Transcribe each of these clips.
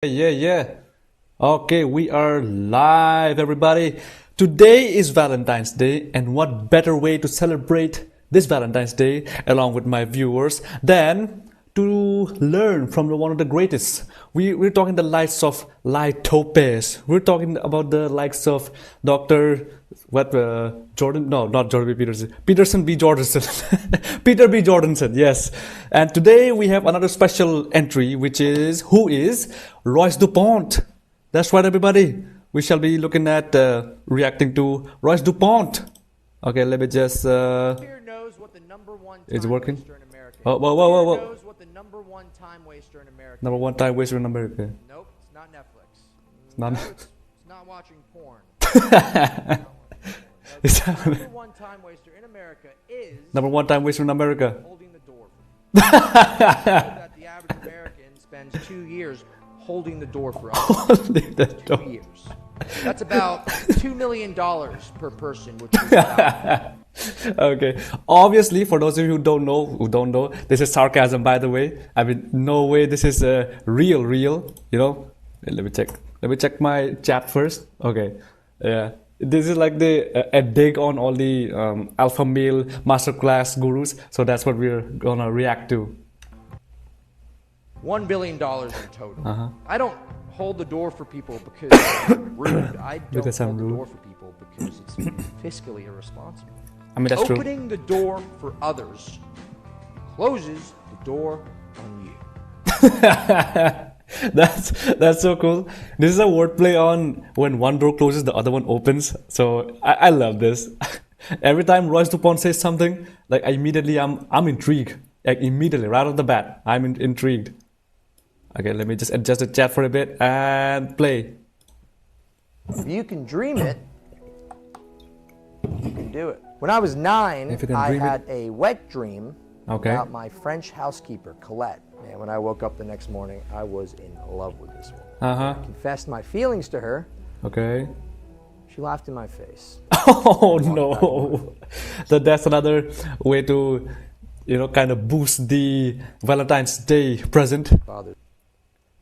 Yeah. Okay, we are live, everybody. Today is Valentine's Day, and what better way to celebrate this Valentine's Day along with my viewers than to learn from one of the greatest. We're talking the likes of Light Topaz. We're talking about the likes of Dr. Jordan? No, not Jordan B. Peterson. Peterson B. Jordanson. Peter B. Jordanson, yes. And today we have another special entry, which is who is Royce du Pont. That's right, everybody. We shall be looking at reacting to Royce du Pont. Okay, let me just. Here knows what the number one Is it time working? waster in America is. Oh, whoa. Here knows what the number one time waster in America Number one time waster in America. Nope, it's not Netflix. Not- No, it's not watching porn. It's The number one time waster in America is number one time waster in America. holding the door. That the average American spends 2 years holding the door for others. Leave that 2 door. years. That's about $2 million per person, which is about Okay. Obviously, for those of you who don't know, this is sarcasm, by the way. I mean, no way this is real. You know. Wait, let me check. Let me check my chat first. Okay. Yeah. This is like a dig on all the alpha male masterclass gurus. So that's what we're gonna react to. $1 billion in total. Uh-huh. I don't hold the door for people because I'm rude. I don't Because I'm hold the rude. door for people because it's fiscally irresponsible. I mean, that's true. Opening the door for others closes the door on you. That's so cool. This is a wordplay on when one door closes, the other one opens. So I love this. Every time Royce du Pont says something, like immediately I'm intrigued. Like immediately, right off the bat, I'm intrigued. Okay, let me just adjust the chat for a bit and play. If you can dream it, you can do it. When I was 9, If you can I dream it. had a wet dream Okay. about my French housekeeper, Colette. And when I woke up the next morning, I was in love with this woman. Uh-huh. Confessed my feelings to her. Okay. She laughed in my face. Oh no. That's another way to, kind of boost the Valentine's Day present. Father.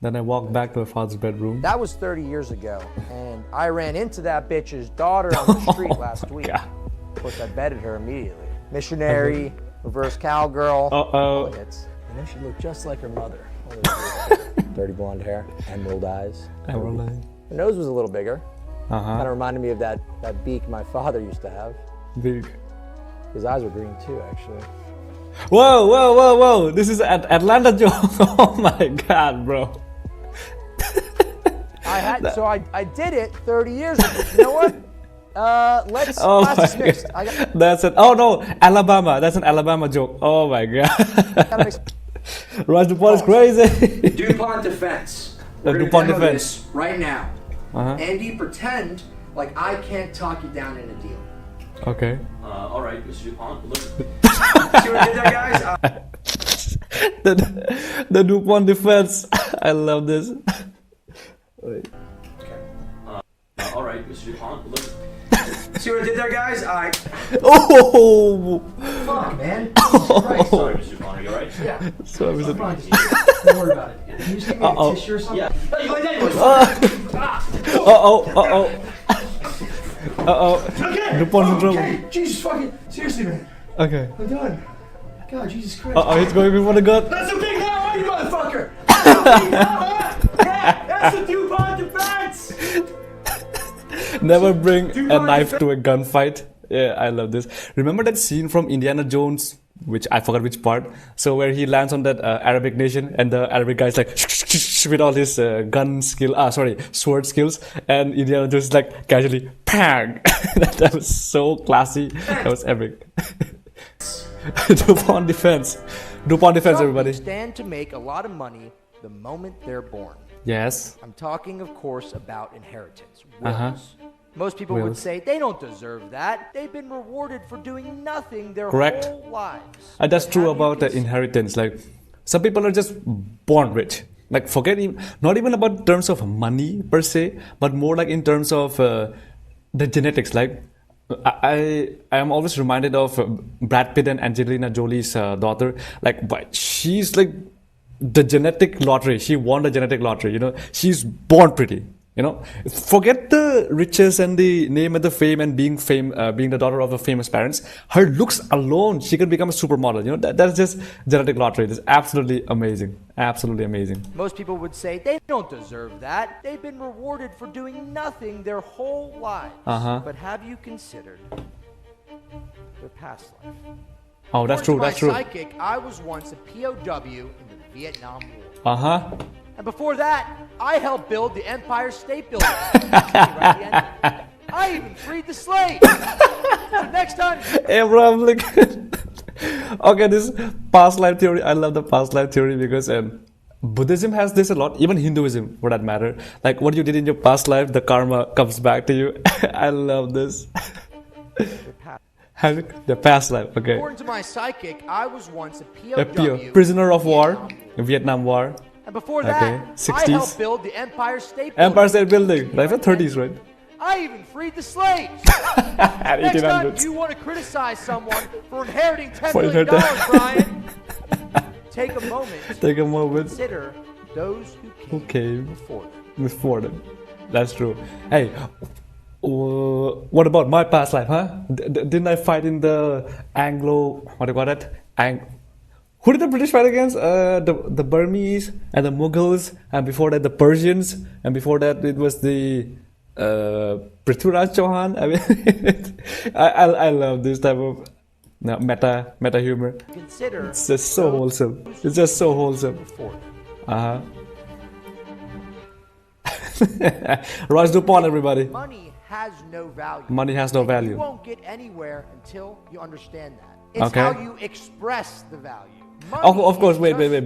Then I walked back to my father's bedroom. That was 30 years ago, and I ran into that bitch's daughter on the street last week. God. Of course, I bedded her immediately. Missionary, reverse cowgirl. Uh-oh. Hits. And then she looked just like her mother. Dirty blonde hair, emerald eyes. Emerald. Her nose was a little bigger. Kind Uh-huh. of reminded me of that beak my father used to have. Big. His eyes were green too, actually. Whoa. This is Atlanta joke. Oh my God, bro. I did it 30 years ago. You know what? Let's Oh class my dismissed. God. Oh no, Alabama. That's an Alabama joke. Oh my God. Gotta make Royce du Pont is crazy. DuPont defense. The We're gonna DuPont demo defense. this right now. Uh-huh. Andy, pretend like I can't talk you down in a deal. Okay. All right, Mr. DuPont, look. See what I did there, guys? The DuPont defense. I love this. Wait. All right, Mr. DuPont, look. See what I did there, guys? Oh. Fuck, man. Sorry, Mr. DuPont, are you all right? Yeah. So I was Don't worry about it. Can you just give me Uh-oh. a tissue or something? Yeah. You like that? Okay. DuPont's in trouble. Okay. Jesus fucking. Seriously, man. Okay. I'm done. God, Jesus Christ. He's going before the gun. That's a big now, are you motherfucker? That's a big now, huh? Yeah, that's the DuPont defense. Never bring a DuPont knife to a gunfight. Yeah, I love this. Remember that scene from Indiana Jones, which I forgot which part. So where he lands on that Arabic nation, and the Arabic guy's like with all his sword skills, and Indiana Jones is like casually pang. That was so classy. That was epic. DuPont defense, everybody. Stand to make a lot of money the moment they're born. Yes. I'm talking, of course, about inheritance. Uh-huh. Wills. Most people would Wills. say they don't deserve that. They've been rewarded for doing nothing their Correct. whole lives. And that's But true have you about the cons- inheritance. Like some people are just born rich. Like not even about terms of money per se, but more like in terms of the genetics. Like I am always reminded of Brad Pitt and Angelina Jolie's daughter. Like, but she's like the genetic lottery. She won the genetic lottery. You know, she's born pretty. You know, forget the riches and the name and the fame and being the daughter of a famous parents. Her looks alone, she can become a supermodel. You know, that's just genetic lottery. It's absolutely amazing. Absolutely amazing. Most people would say they don't deserve that. They've been rewarded for doing nothing their whole lives. But have you considered their past life? Oh, that's true. According That's to my true. psychic, I was once a POW in the Vietnam War. And before that, I helped build the Empire State Building. I even freed the slaves. So next time, Abraham Lincoln. Okay, this past life theory. I love the past life theory because Buddhism has this a lot. Even Hinduism, for that matter. Like what you did in your past life, the karma comes back to you. I love this. The past life. Okay. according to my psychic, I was once a A POW. prisoner of war, Vietnam War. Vietnam War. And before Okay, that, I 60s. helped build the Empire State Building. Empire State Building. Like the 30s, right? I even freed the slaves. At Next time 1800s. you want to criticize someone for inheriting $10 For million, inheriting- Brian, take a moment to Take a moment. consider those who came Okay. before them. Before them. That's true. Hey, what about my past life, huh? Didn't I fight in the Anglo, what do you call that? Who did the British fight against? The Burmese and the Mughals, and before that the Persians, and before that it was the Prithviraj Chauhan. I mean, I love this type of meta humor. Consider It's just so wholesome. It's just so wholesome. before them. Uh huh. Royce du Pont, everybody. Money has no value. Money has no And you value. won't get anywhere until you understand that. It's Okay. how you express the value. Money Of course, is wait. just-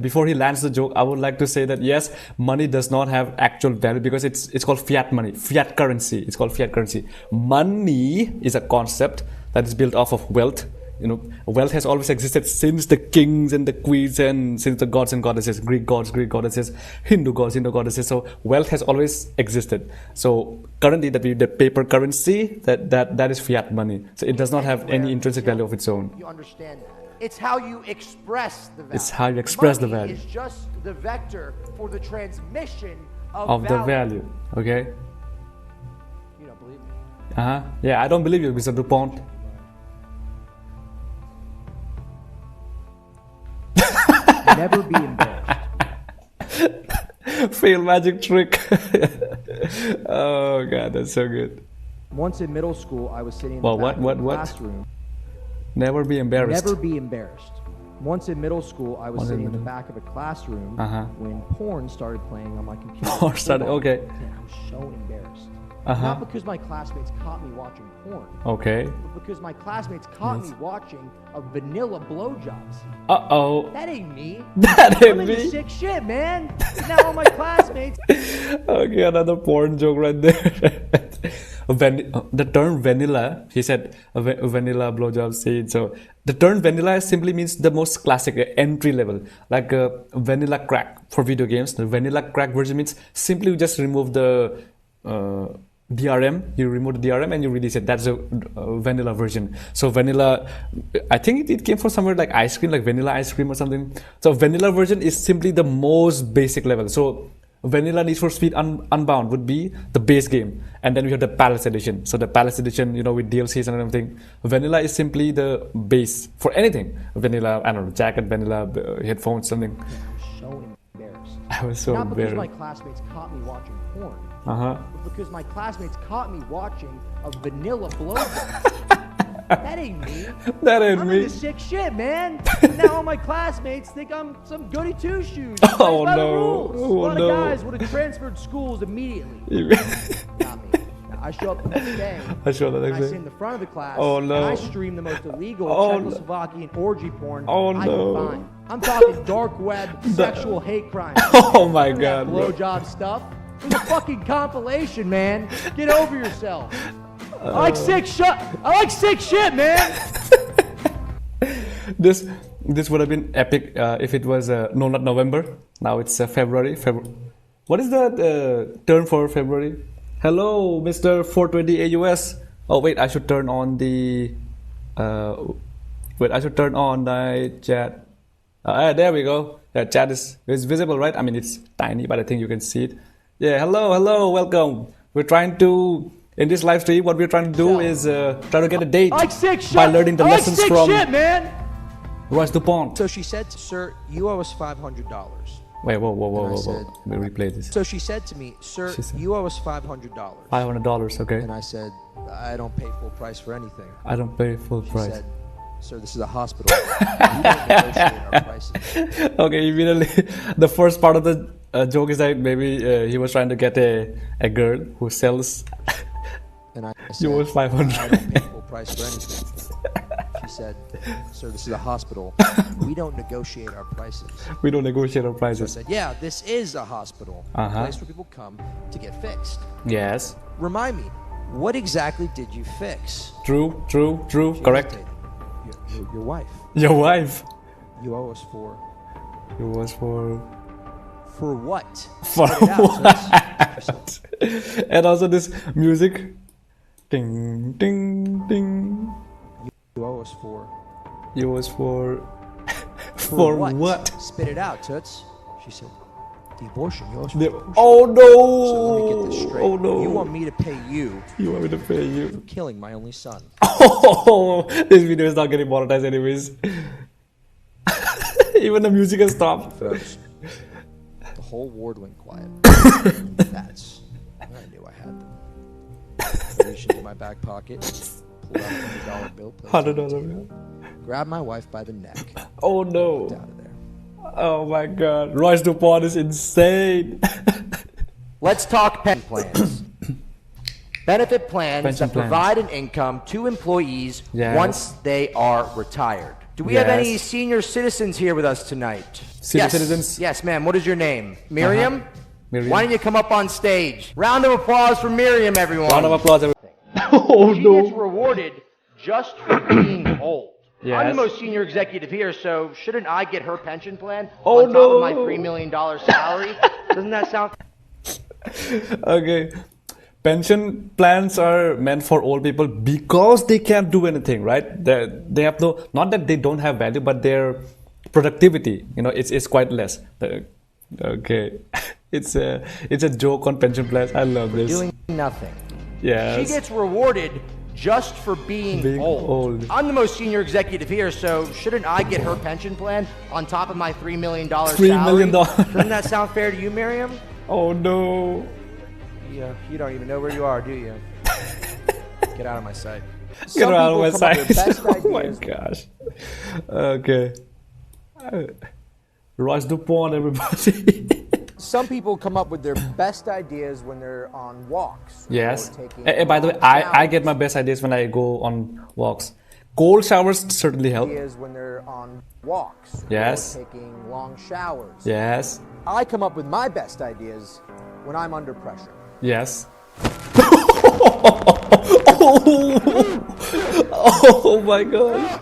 Before he lands the joke, I would like to say that yes, money does not have actual value because it's called fiat money, fiat currency. It's called fiat currency. Money is a concept that is built off of wealth. You know, wealth has always existed since the kings and the queens and since the gods and goddesses, Greek gods, Greek goddesses, Hindu gods, Hindu goddesses. So wealth has always existed. So currently, the paper currency that is fiat money. So it does not have any intrinsic value of its own. You understand that. It's how you express the value. It's how you express the Money value. is just the vector for the transmission Of the value. Okay. You don't believe me? Yeah, I don't believe you, Mr. DuPont. Never be embarrassed. Fail magic trick. Oh god, that's so good. Once in middle school, I was sitting in Well, the back what? of the classroom. Never be embarrassed. Never be embarrassed. Once in middle school, I was Once in sitting in the middle- back of a classroom Uh-huh. when porn started playing on my computer. Porn started- okay. And I was so embarrassed. Uh-huh. Not because my classmates caught me watching porn, Okay. but because my classmates caught me watching a vanilla blowjob scene. Uh-oh. That ain't me. That I'm ain't into me. sick shit, man. Now all my classmates. Okay, another porn joke right there. The term vanilla, he said a vanilla blowjob scene. So the term vanilla simply means the most classic, entry level, like vanilla crack for video games. The vanilla crack version means simply you just remove the DRM, you remove the DRM and you release it. That's a vanilla version. So vanilla, I think it came from somewhere like ice cream, like vanilla ice cream or something. So vanilla version is simply the most basic level. So vanilla Need for Speed Unbound would be the base game, and then we have the Palace Edition. So the Palace Edition, you know, with DLCs and everything. Vanilla is simply the base for anything. Vanilla, I don't know, jacket, vanilla, headphones, something. So embarrassed. I was so Not because my embarrassed. classmates caught me watching porn, Uh-huh. but because my classmates caught me watching a vanilla blowjob. That ain't me. That ain't I'm me. into sick shit, man. Now all my classmates think I'm some goody two shoes. Oh, by the no. rules. Oh, a lot no. of guys would have transferred schools immediately. Not me. Now, I show up the next day. I show the and next I day. sit in the front of the class. Oh, no. And I stream the most illegal Oh, no. Czechoslovakian orgy porn Oh, I no. can find. I'm talking dark web, sexual hate crimes. Oh my None of that god, bro. blowjob stuff. It was a fucking compilation, man. Get over yourself. I like sick shit. I like sick shit, man. This would have been epic if it was no, not November. Now it's February. What is the term for February? Hello, Mr. 420 AUS. Oh wait, I should turn on the. Wait, I should turn on the chat. There we go. The chat is visible, right? I mean, it's tiny, but I think you can see it. Yeah, hello, welcome. We're trying to, in this live stream, what we're trying to do is try to get a date by learning the lessons from Royce du Pont. So she said, sir, you owe us $500. Wait, whoa. Let me replay this. So she said to me, sir, you owe us $500. $500, okay. And I said, I don't pay full price for anything. I don't pay full price. She said, sir, this is a hospital. We don't negotiate our prices. Okay, immediately, the first part of the joke is that maybe he was trying to get a girl who sells and I said, you was 500. I don't pay full price for anything. She said, sir, this is a hospital. We don't negotiate our prices. We don't negotiate our prices. So I said, yeah, this is a hospital. A place where people come to get fixed. Yes. Remind me, what exactly did you fix? True, correct. Your wife. Your wife. You owe us for... It was for... For what? For what? And also this music. Ding, ding, ding. You owe us for... You was for... For what? Spit it out, Toots. She said, the abortion. You owe us for abortion. Oh no! So let me get this straight. Oh no! You want me to pay you... You want me to pay you? For killing my only son. Oh! This video is not getting monetized anyways. Even the music has stopped. Folks, the whole ward went quiet. That's... I knew I had them. I reached into my back pocket, pulled out a $100 bill, placed it on the table, grabbed my wife by the neck. Oh no! Walked out of there. Oh my god, Royce du Pont is insane. Let's talk pension plans. Benefit plans that provide an income to employees once they are retired. Do we have any senior citizens here with us tonight? Senior citizens? Yes, ma'am. What is your name? Miriam? Miriam? Why don't you come up on stage? Round of applause for Miriam, everyone. Round of applause, everyone. Oh she no. She gets rewarded just for being old. Yes. I'm the most senior executive here, so shouldn't I get her pension plan on top of my $3 million salary? Doesn't that sound... Okay. Pension plans are meant for old people because they can't do anything, right? They have no, not that they don't have value, but their productivity, it's quite less. Okay, it's a joke on pension plans. I love this. Doing nothing. Yes. She gets rewarded just for being old. I'm the most senior executive here, so shouldn't I get her pension plan on top of my $3 million salary? $3 million. Doesn't that sound fair to you, Miriam? Oh no. Yeah, you don't even know where you are, do you? Get out of my sight. Get out of my sight. Oh my gosh. Okay. Royce du Pont, everybody. Some people come up with their best ideas when they're on walks. Yes. By the way, I get my best ideas when I go on walks. Cold showers certainly help. When they're on walks. Yes. Or taking long showers. Yes. I come up with my best ideas when I'm under pressure. Yes. Oh my god.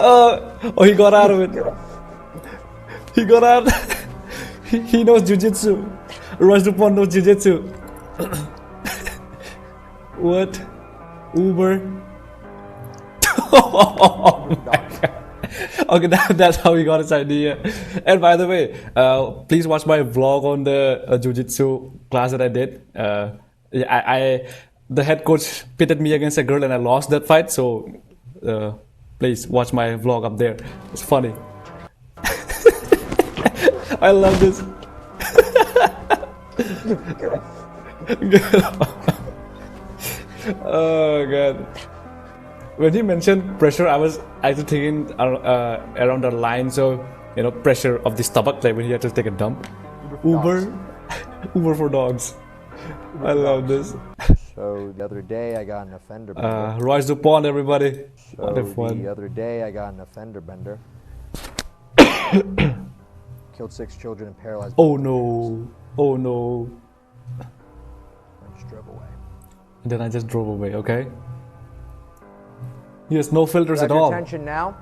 Oh, he got out of it. He got out. He knows jiu-jitsu. Royce du Pont knows jiu-jitsu. What? Uber? Oh my god. Okay, that's how he got his idea. And by the way, please watch my vlog on the jiu-jitsu class that I did. The head coach pitted me against a girl and I lost that fight. So please watch my vlog up there. It's funny. I love this. Oh god. When he mentioned pressure, I was actually thinking around the lines of pressure of the stomach, like when he had to take a dump. Uber for dogs. I love this. So the other day I got an offender bender. Royce du Pont, everybody. What a fun. The other day I got an offender bender. Killed 6 children and paralyzed. Oh no. Oh no. I just drove away. And then I just drove away, okay? Yes, no filters at all. Attention now.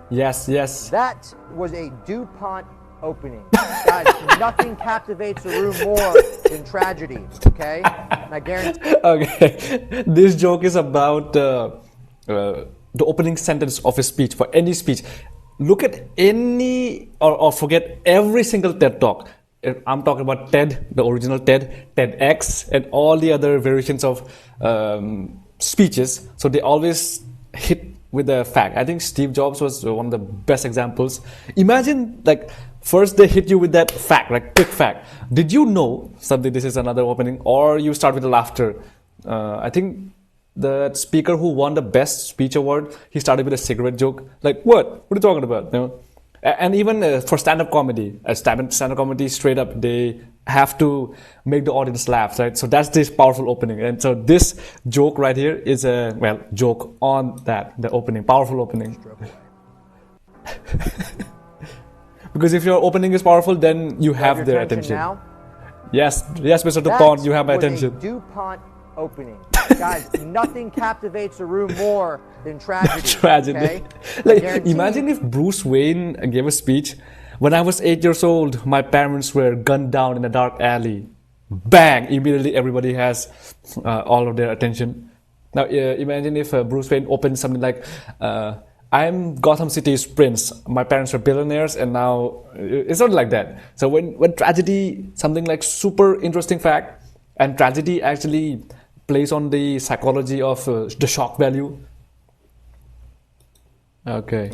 Yes. That was a DuPont opening. Guys, nothing captivates a room more than tragedy, okay? And I guarantee. Okay, this joke is about the opening sentence of a speech, for any speech. Look at any, or forget every single TED talk. I'm talking about TED, the original TED, TEDx, and all the other variations of speeches. So they always hit with a fact. I think Steve Jobs was one of the best examples. Imagine, like, first they hit you with that fact, like quick fact. Did you know something? This is another opening, or you start with the laughter. I think the speaker who won the best speech award, he started with a cigarette joke. Like, what are you talking about? You know? And even for stand-up comedy, stand-up comedy, straight up, they have to make the audience laugh, right? So that's this powerful opening. And so this joke right here is a, well, joke on that, the opening, powerful opening. Because if your opening is powerful, then you have their attention. Now? Yes, Mr. DuPont, you have my attention. A DuPont opening. Guys, nothing captivates a room more than tragedy. Tragedy. Okay? Like, imagine if Bruce Wayne gave a speech. When I was 8 years old, my parents were gunned down in a dark alley. Bang! Immediately everybody has all of their attention. Now imagine if Bruce Wayne opened something like, I'm Gotham City's prince. My parents are billionaires, and now it's not like that. So when tragedy, something like super interesting fact, and tragedy actually plays on the psychology of the shock value. Okay.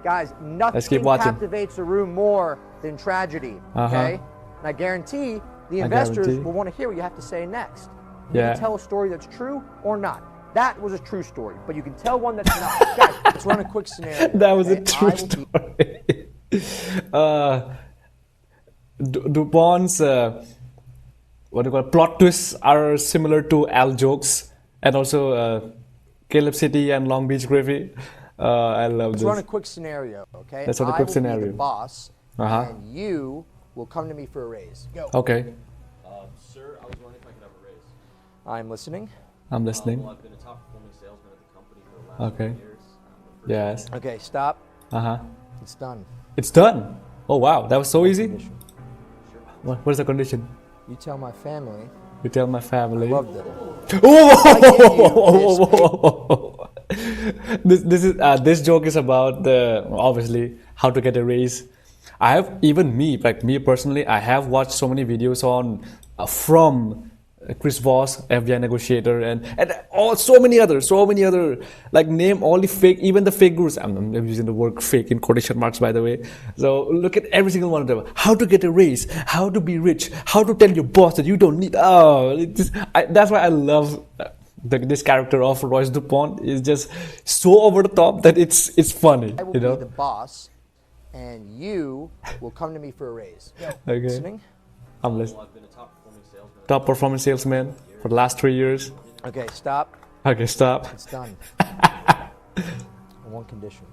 Guys, nothing captivates a room more than tragedy. Okay? And I guarantee the investors will want to hear what you have to say next. You can tell a story that's true or not. That was a true story, but you can tell one that's not. Guys, let's run a quick scenario. That was a true story. DuPont's what do you call it? Plot twists are similar to Al jokes, and also Caleb City and Long Beach Gravy. I love this. Let's run a quick scenario, okay? Let's run a quick scenario. I will be the boss, and you will come to me for a raise. Go. Okay. Sir, I was wondering if I could have a raise. I'm listening. I'm listening. Well, I've been a top performing salesman at the company for the last 2 years. Yes. Okay, stop. It's done. It's done. Oh wow, that was so easy. What is the condition? You tell my family. You tell my family. I love them. Oh! This joke is about obviously how to get a raise. I have, even me, like me personally, I have watched so many videos on from Chris Voss, FBI negotiator, and so many other, like name all the fake, even the fake gurus. I'm using the word fake in quotation marks, by the way. So look at every single one of them. How to get a raise, how to be rich, how to tell your boss that you don't need. That's why I love this character of Royce du Pont. Is just so over the top that it's funny. I will be the boss, and you will come to me for a raise. Okay. Listening? I'm listening. Well, I've been a top performing salesman for the last 3 years. Okay, stop. Okay, stop. It's done. On one condition.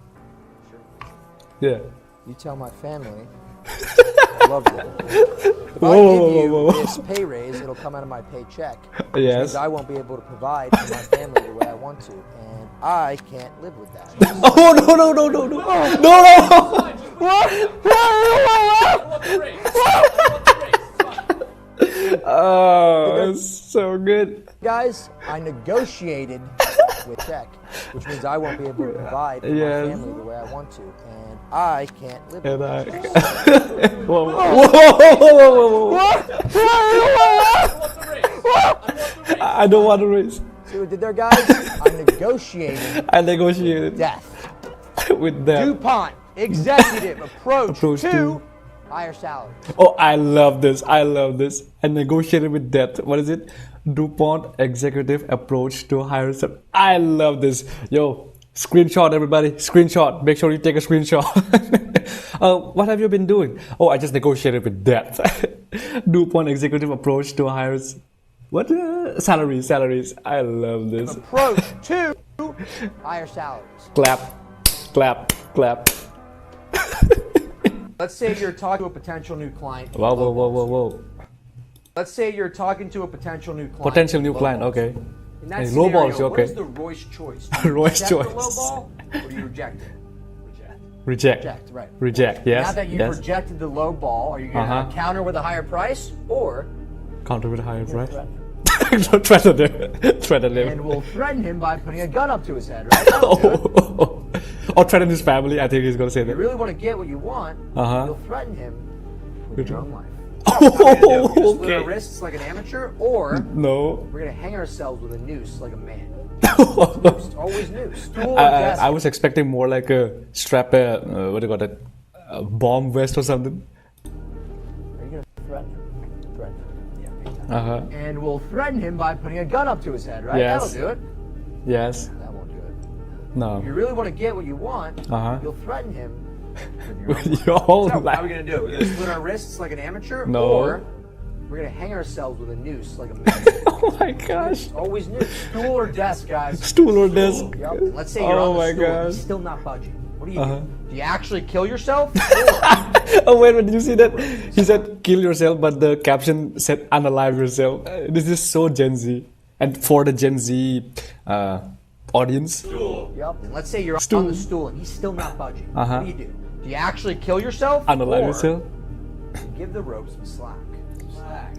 Yeah. You tell my family I love them. If I give you this pay raise, it'll come out of my paycheck. Which means I won't be able to provide for my family the way I want to, and I can't live with that. Oh no! Oh, that's so good. Guys, I negotiated with check, which means I won't be able to provide for my family the way I want to, and I can't live with that. Whoa. I don't want to raise. See what did there, guys? I negotiated death. With death. DuPont executive approach to higher salaries. Oh, I love this. I negotiated with death. What is it? DuPont executive approach to higher salaries. I love this. Yo, screenshot everybody. Screenshot. Make sure you take a screenshot. What have you been doing? Oh, I just negotiated with death. DuPont executive approach to higher salaries. I love this. Approach to higher salaries. Clap. Let's say you're talking to a potential new client. Whoa. Let's say you're talking to a potential new client. Okay. In that low scenario, balls, okay. what is the Royce choice? Do you Royce accept choice. the low ball, or do you reject it? Reject, right. Reject, yes. Now that you've rejected the low ball, are you going to counter with a higher price, or Counterfeit higher price. Threaten him. Don't threaten him. Threaten him. And we'll threaten him by putting a gun up to his head, right? That'll do it. Or threaten his family. I think he's gonna say If you that. really want to get what you want, you'll threaten him with your own life. We're gonna split our wrists like an amateur, or No. we're gonna hang ourselves with a noose like a man. Noose, always noose. Stool or desk. I was expecting more like a strap, what do you call that? A bomb vest or something. Are you gonna threaten him? Threaten him. Yeah, big time. Uh-huh. And we'll threaten him by putting a gun up to his head, right? Yes. That'll do it. Yes. That won't do it. No. If you really want to get what you want, you'll threaten him with your own life. Your whole So, how are we life. gonna do it? We're gonna split our wrists like an amateur, No. or we're gonna hang ourselves with a noose like a man. Oh my gosh. Always noose. Stool or desk, guys. Stool or desk. Yep. And let's say you're Oh on my the stool and gosh. he's still not budging. What do you do? Do you actually kill yourself? Or Oh wait, did you see that? He said kill yourself, but the caption said unalive yourself. This is so Gen Z. And for the Gen Z audience. Yep. And let's say you're Stool. on the stool and he's still not budging. What do you do? Do you actually kill yourself? Unalive or yourself. give the rope some slack.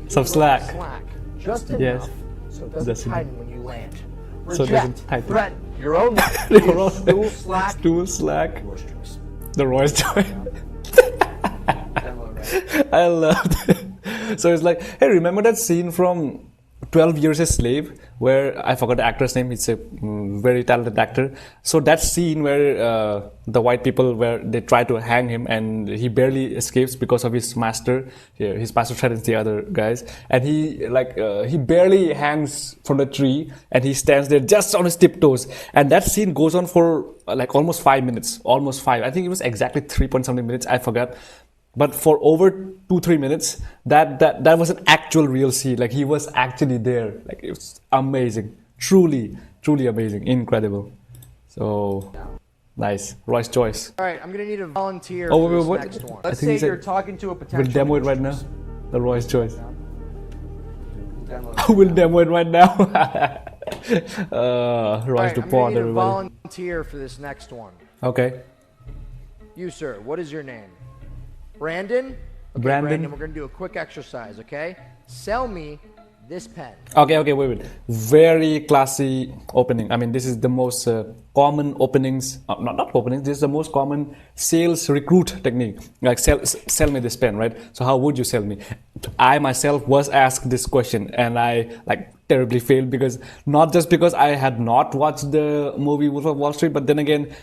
Some slack. Slack. Just enough Yes. so it doesn't That's enough. tighten when you land. So it Reject. doesn't tighten. Threaten. Your own life. Your own Stool life. slack. Stool slack. Yours choice. The Royce joy. I loved it. So it's like, hey, remember that scene from 12 Years a Slave where I forgot the actor's name. It's a very talented actor. So that scene where the white people, where they try to hang him and he barely escapes because of his master. Yeah, his master threatens the other guys, and he barely hangs from the tree, and he stands there just on his tiptoes. And that scene goes on for like almost 5 minutes, almost 5. I think it was exactly 3 point something minutes. I forgot. But for over 2-3 minutes, that was an actual real scene. Like he was actually there. Like it was amazing, truly amazing, incredible. So nice, Royce choice. All right, I'm gonna need a volunteer Oh, for wait, this what? next one. I Let's think he say said- you're talking to a potential. We'll demo it right now. choice. The Royce choice. Download. We'll demo it right now. All Royce right, du I'm gonna Pont, need a everybody. volunteer for this next one. Okay. You, sir, what is your name? Brandon? Okay, Brandon. we're going to do a quick exercise, okay? Sell me this pen. Okay, wait. Very classy opening. I mean, this is the most common openings, not openings, this is the most common sales recruit technique. Like, sell me this pen, right? So how would you sell me? I myself was asked this question and I terribly failed, because not just because I had not watched the movie Wolf of Wall Street, but then again,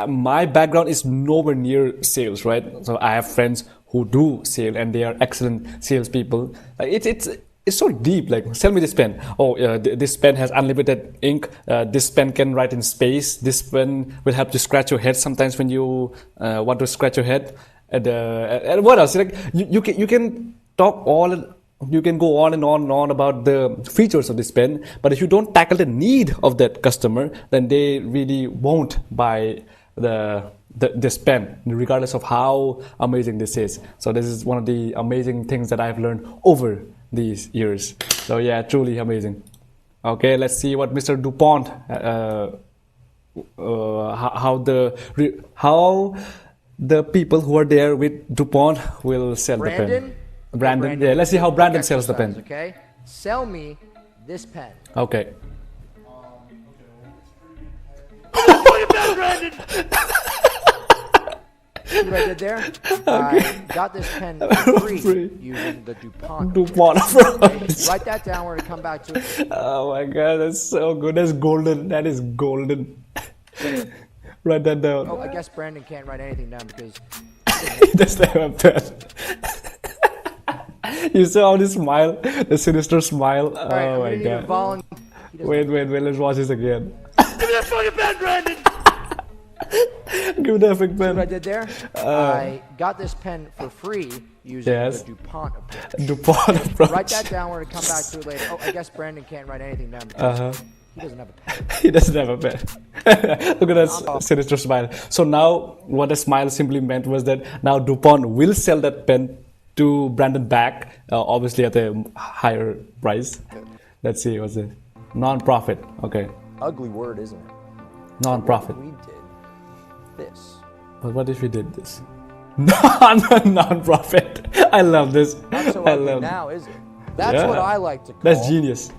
my background is nowhere near sales, right? So I have friends who do sale and they are excellent salespeople. It's so deep. Like, sell me this pen. Oh, this pen has unlimited ink. This pen can write in space. This pen will help you scratch your head sometimes when you want to scratch your head. And what else? Like you can talk all. You can go on and on about the features of this pen, but if you don't tackle the need of that customer, then they really won't buy this pen, regardless of how amazing this is. So this is one of the amazing things that I've learned over these years. So yeah, truly amazing. Okay, let's see what Mr. DuPont, how the people who are there with DuPont will sell the pen. Brandon, yeah, let's see how Brandon sells the pen. Okay, sell me this pen. Okay. Brandon! See what I did there? I got this pen for free using the DuPont. DuPont. Write that down. We're gonna come back to it. Oh my god, that's so good. That's golden. That is golden. Write that down. Oh, I guess Brandon can't write anything down because He doesn't have a pen. You saw the smile, the sinister smile. all right, I'm Oh gonna my need a god. volunteer. Wait, let's watch this again. Give me that fucking pen, Brandon! Give me the epic See what I pen. did there? I got this pen for free using Yes. the DuPont approach. DuPont approach. Write that down. We're gonna come back to it later. Oh, I guess Brandon can't write anything down because he doesn't have a pen. He doesn't have a pen. Look at that sinister smile. So now, what the smile simply meant was that now DuPont will sell that pen to Brandon back, obviously at a higher price. Let's see, what's it? Non-profit. Okay, Ugly word, isn't it? non-profit. We did this. But what if we did this? Non-profit. I love this. Not so I ugly love now, is it? That's Yeah. what I like to call That's genius.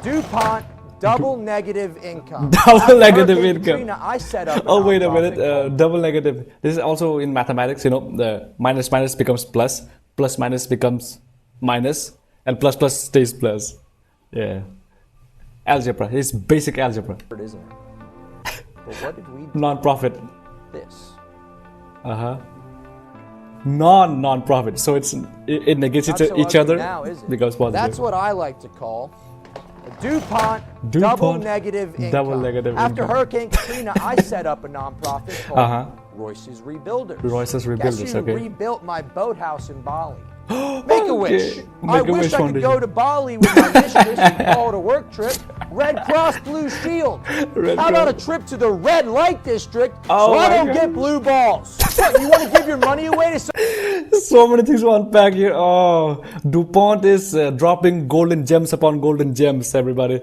DuPont double negative income. Double After negative Hurricane income. Katrina, I set up a Oh, wait a nonprofit minute. called Double negative. This is also in mathematics, you know, the minus minus becomes plus, plus minus becomes minus, and plus plus stays plus. Yeah. Algebra. It's basic algebra. isn't it? But what did we do Non-profit. this? Uh-huh. Non-profit. So it negates Not so each ugly other now, is it? because positive. That's what I like to call a DuPont, DuPont double negative income. double negative After income. Hurricane Katrina, I set up a nonprofit called Uh-huh. Royce's Rebuilders. Royce's Rebuilders, Guess who okay. rebuilt my boathouse in Bali? Make a wish. Okay. I Make a wish Wish I could Foundation. go to Bali with my mistress and call it a work trip. Red Cross Blue Shield. Red How about a Cross. trip to the red light district Oh so I my don't God. get blue balls? What, you want to give your money away to some So many things to unpack here. Oh, DuPont is dropping golden gems upon golden gems, everybody.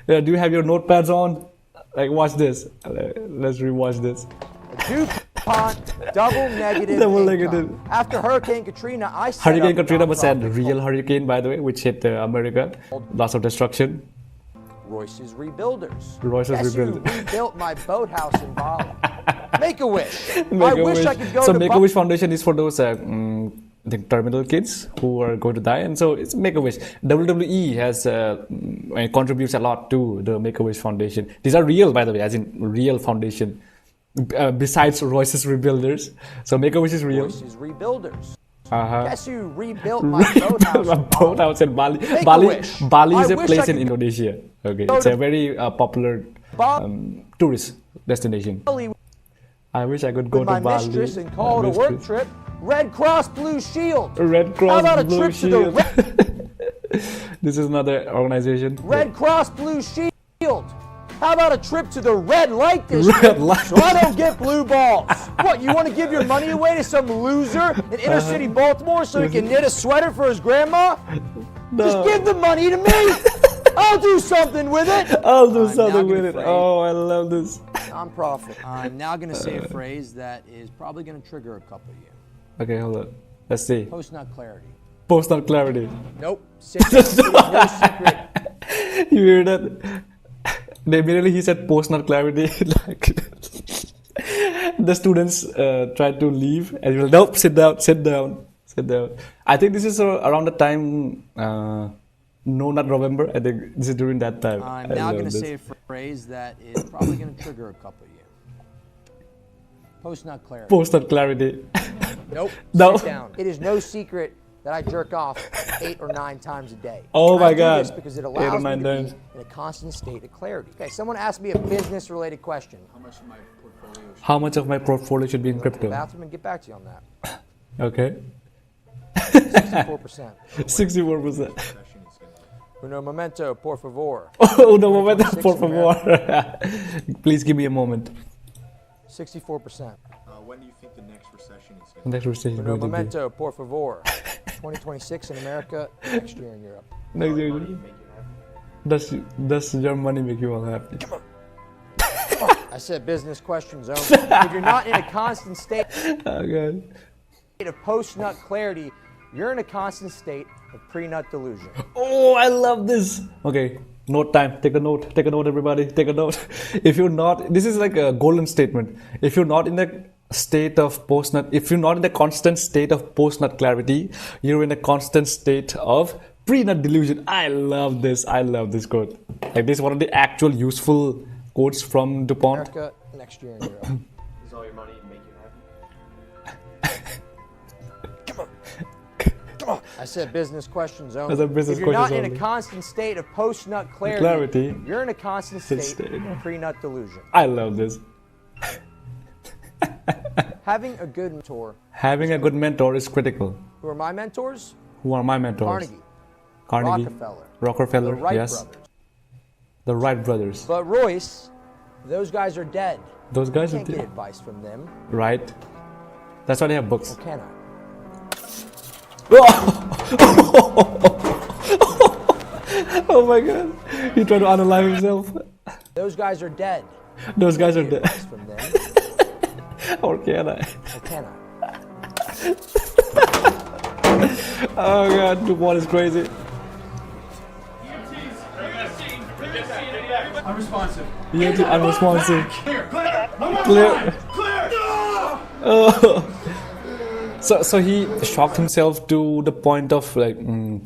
Yeah, do you have your notepads on? Like, watch this. Let's rewatch this. DuPont double negative Double income. negative. After Hurricane Katrina, I set Hurricane up a Katrina was a nonprofit real called hurricane, by the way, which hit America. Lots of destruction. Royce's Rebuilders. Royce's Guess who Rebuilders. rebuilt my boathouse in Bali? Make a wish. I Make a wish Wish. I could go So to Make a Bali. Wish Foundation is for those I think terminal kids who are going to die, and so it's Make a Wish. WWE has contributes a lot to the Make a Wish Foundation. These are real, by the way, as in real foundation. Besides Royce's Rebuilders, so Make a Wish is real. Royce's Rebuilders. Uh-huh. Guess who rebuilt my boathouse A in Bali? boathouse in Bali. Make a Bali, wish. Bali is I a wish place I in could Indonesia. Okay, go it's to a very popular Bali tourist destination. with I wish I could go to my Bali. mistress and call it a work trip. Red Cross Blue Shield. Red Cross How about a Blue trip to the Shield. This is another organization. Red Cross Blue Shield. How about a trip to the red light district Red light so I don't get blue balls? What, you want to give your money away to some loser in inner city Baltimore so he can knit a sweater for his grandma? Just give the money to me. I'll do something with it. I'll do I'm something now with it. gonna Oh, I love this. Nonprofit. I'm now going to say a phrase that is probably going to trigger a couple of you. Okay, hold on. Let's see. Post-nut clarity. Post-nut clarity. Nope. It's no secret. You hear that? Immediately he said post-nut clarity. Like the students tried to leave, and he was nope, sit down, sit down, sit down. I think this is around the time. No, not November. I think this is during that time. I'm I now love going to this. say a phrase that is probably going to trigger a couple of you. Post-nut clarity. Post-nut clarity. Nope. No. Sit down. It is no secret that I jerk off 8 or 9 times a day. Oh And my I do God. this because it 8 or allows me 9 to times. be in a constant state of clarity. Okay, someone asked me a business-related question. How much of my portfolio should be in Go to the crypto? bathroom and get back to you on that. Okay. 64%. 64%. Uno momento, por favor. Oh, no momento, 26 por in favor. Please give me a moment. 64%. When do you think the next recession is going to Next recession is Uno going to be. momento, por favor. 2026 in America, next year in Europe. Next year. Does your money make you all happy? I said business questions only. If you're not in a constant state Oh, God. of post-nut clarity, you're in a constant state of pre-nut delusion. Oh, I love this. Okay, note time. Take a note. Take a note, everybody. Take a note. If you're not, this is like a golden statement. If you're not in the state of post-nut, if you're not in the constant state of post-nut clarity, you're in a constant state of pre-nut delusion. I love this. I love this quote. Like, this is one of the actual useful quotes from DuPont. America, next year in Europe. Does all your money make you happy? I said business questions only. I said business if you're not questions in a only. constant state of post-nut clarity, Clarity. you're in a constant state State. of pre-nut delusion. I love this. Having a good mentor. Having a good mentor is critical. Who are my mentors? Who are my mentors? Carnegie, Rockefeller. Rockefeller, the Wright Yes. brothers. The Wright brothers. But Royce, those guys are dead. Those guys I are can't get dead. advice from them, Right? That's why they have books. or can I? Oh my God. He tried to unalive himself. Those guys are dead. Those guys are Get dead. advice from them, Or can I? or can I? Oh god, DuPont is crazy. Unresponsive. Yeah, unresponsive. Clear. One more Clear. time. Clear. Oh. So he shocked himself to the point of like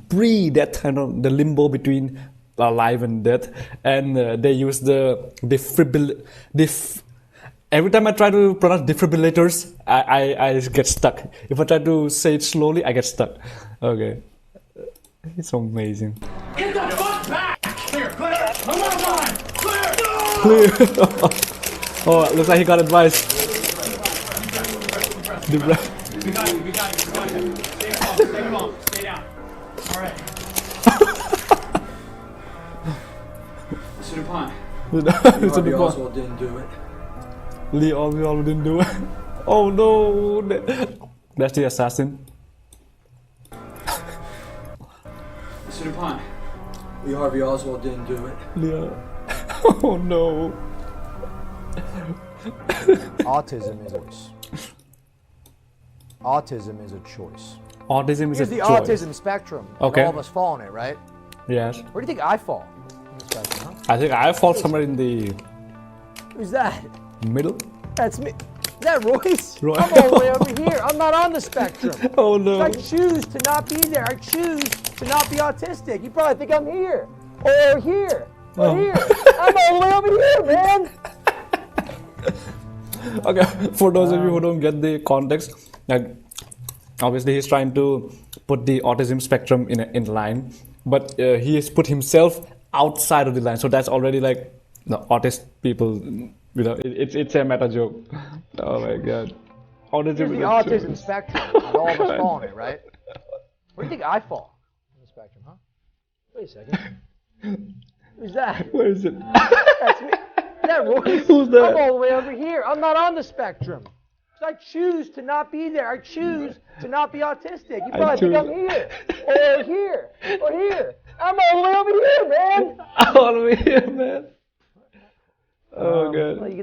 pre-death, kind of the limbo between alive and death, and they use the Every time I try to pronounce defibrillators, I get stuck. If I try to say it slowly, I get stuck. Okay, it's amazing. Get the fuck back. Clear. One more time. Clear. Clear. Oh, looks like he got advice. We got you. Stay calm. Stay down. All right. Mr. DuPont. Mr. Harvey DuPont. Oswald didn't do it. Lee Oswald didn't do it. Oh no! That's the assassin. Mr. DuPont. Lee Harvey Oswald didn't do it. Leah. Oh no! Autism is a choice. Autism is a choice. Autism is Here's a the choice. autism spectrum. and Okay. All of us fall in it, right? Yes. Where do you think I fall in the spectrum, huh? I think I fall somewhere in the Who's that? middle. That's me. Is that Royce? Roy- I'm all the way over here. I'm not on the spectrum. Oh no! I choose to not be there. I choose to not be autistic. You probably think I'm here. Or here. Or Oh. here. I'm all the way over here, man. Okay, for those of you who don't get the context, like obviously he's trying to put the autism spectrum in line, but he has put himself outside of the line, so that's already like autist people. You know, it's a meta joke. Oh my god, autism Here's is the a autism joke. spectrum. And all of us fall in it, right? Where do you think I fall in the spectrum, huh? Wait a second. Who's that? Where is it? That's me. Is that Royce? Who's that? I'm all the way over here. I'm not on the spectrum. So I choose to not be there. I choose to not be autistic. You probably think I'm here. Or here. Or here. I'm all the way over here, man. All the way here, man. Oh Well, god. you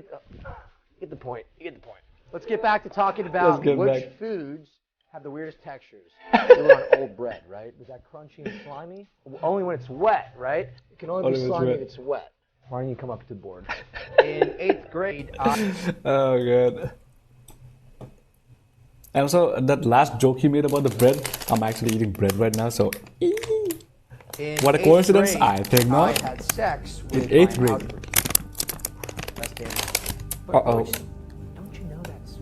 get the point. You get the point. Let's get back to talking about get which back. foods have the weirdest textures. We were on old bread, right? Is that crunchy and slimy? Only when it's wet, right? It can only be Only when it's slimy wet. if it's wet. Why don't you come up to the board? In 8th grade, Oh god. And also that last joke he made about the bread, I'm actually eating bread right now, so in what a 8th coincidence, grade, I think not. I had sex with In 8th my grade. algebra teacher. Best day of my life. But Uh-oh. Royce, don't you know that's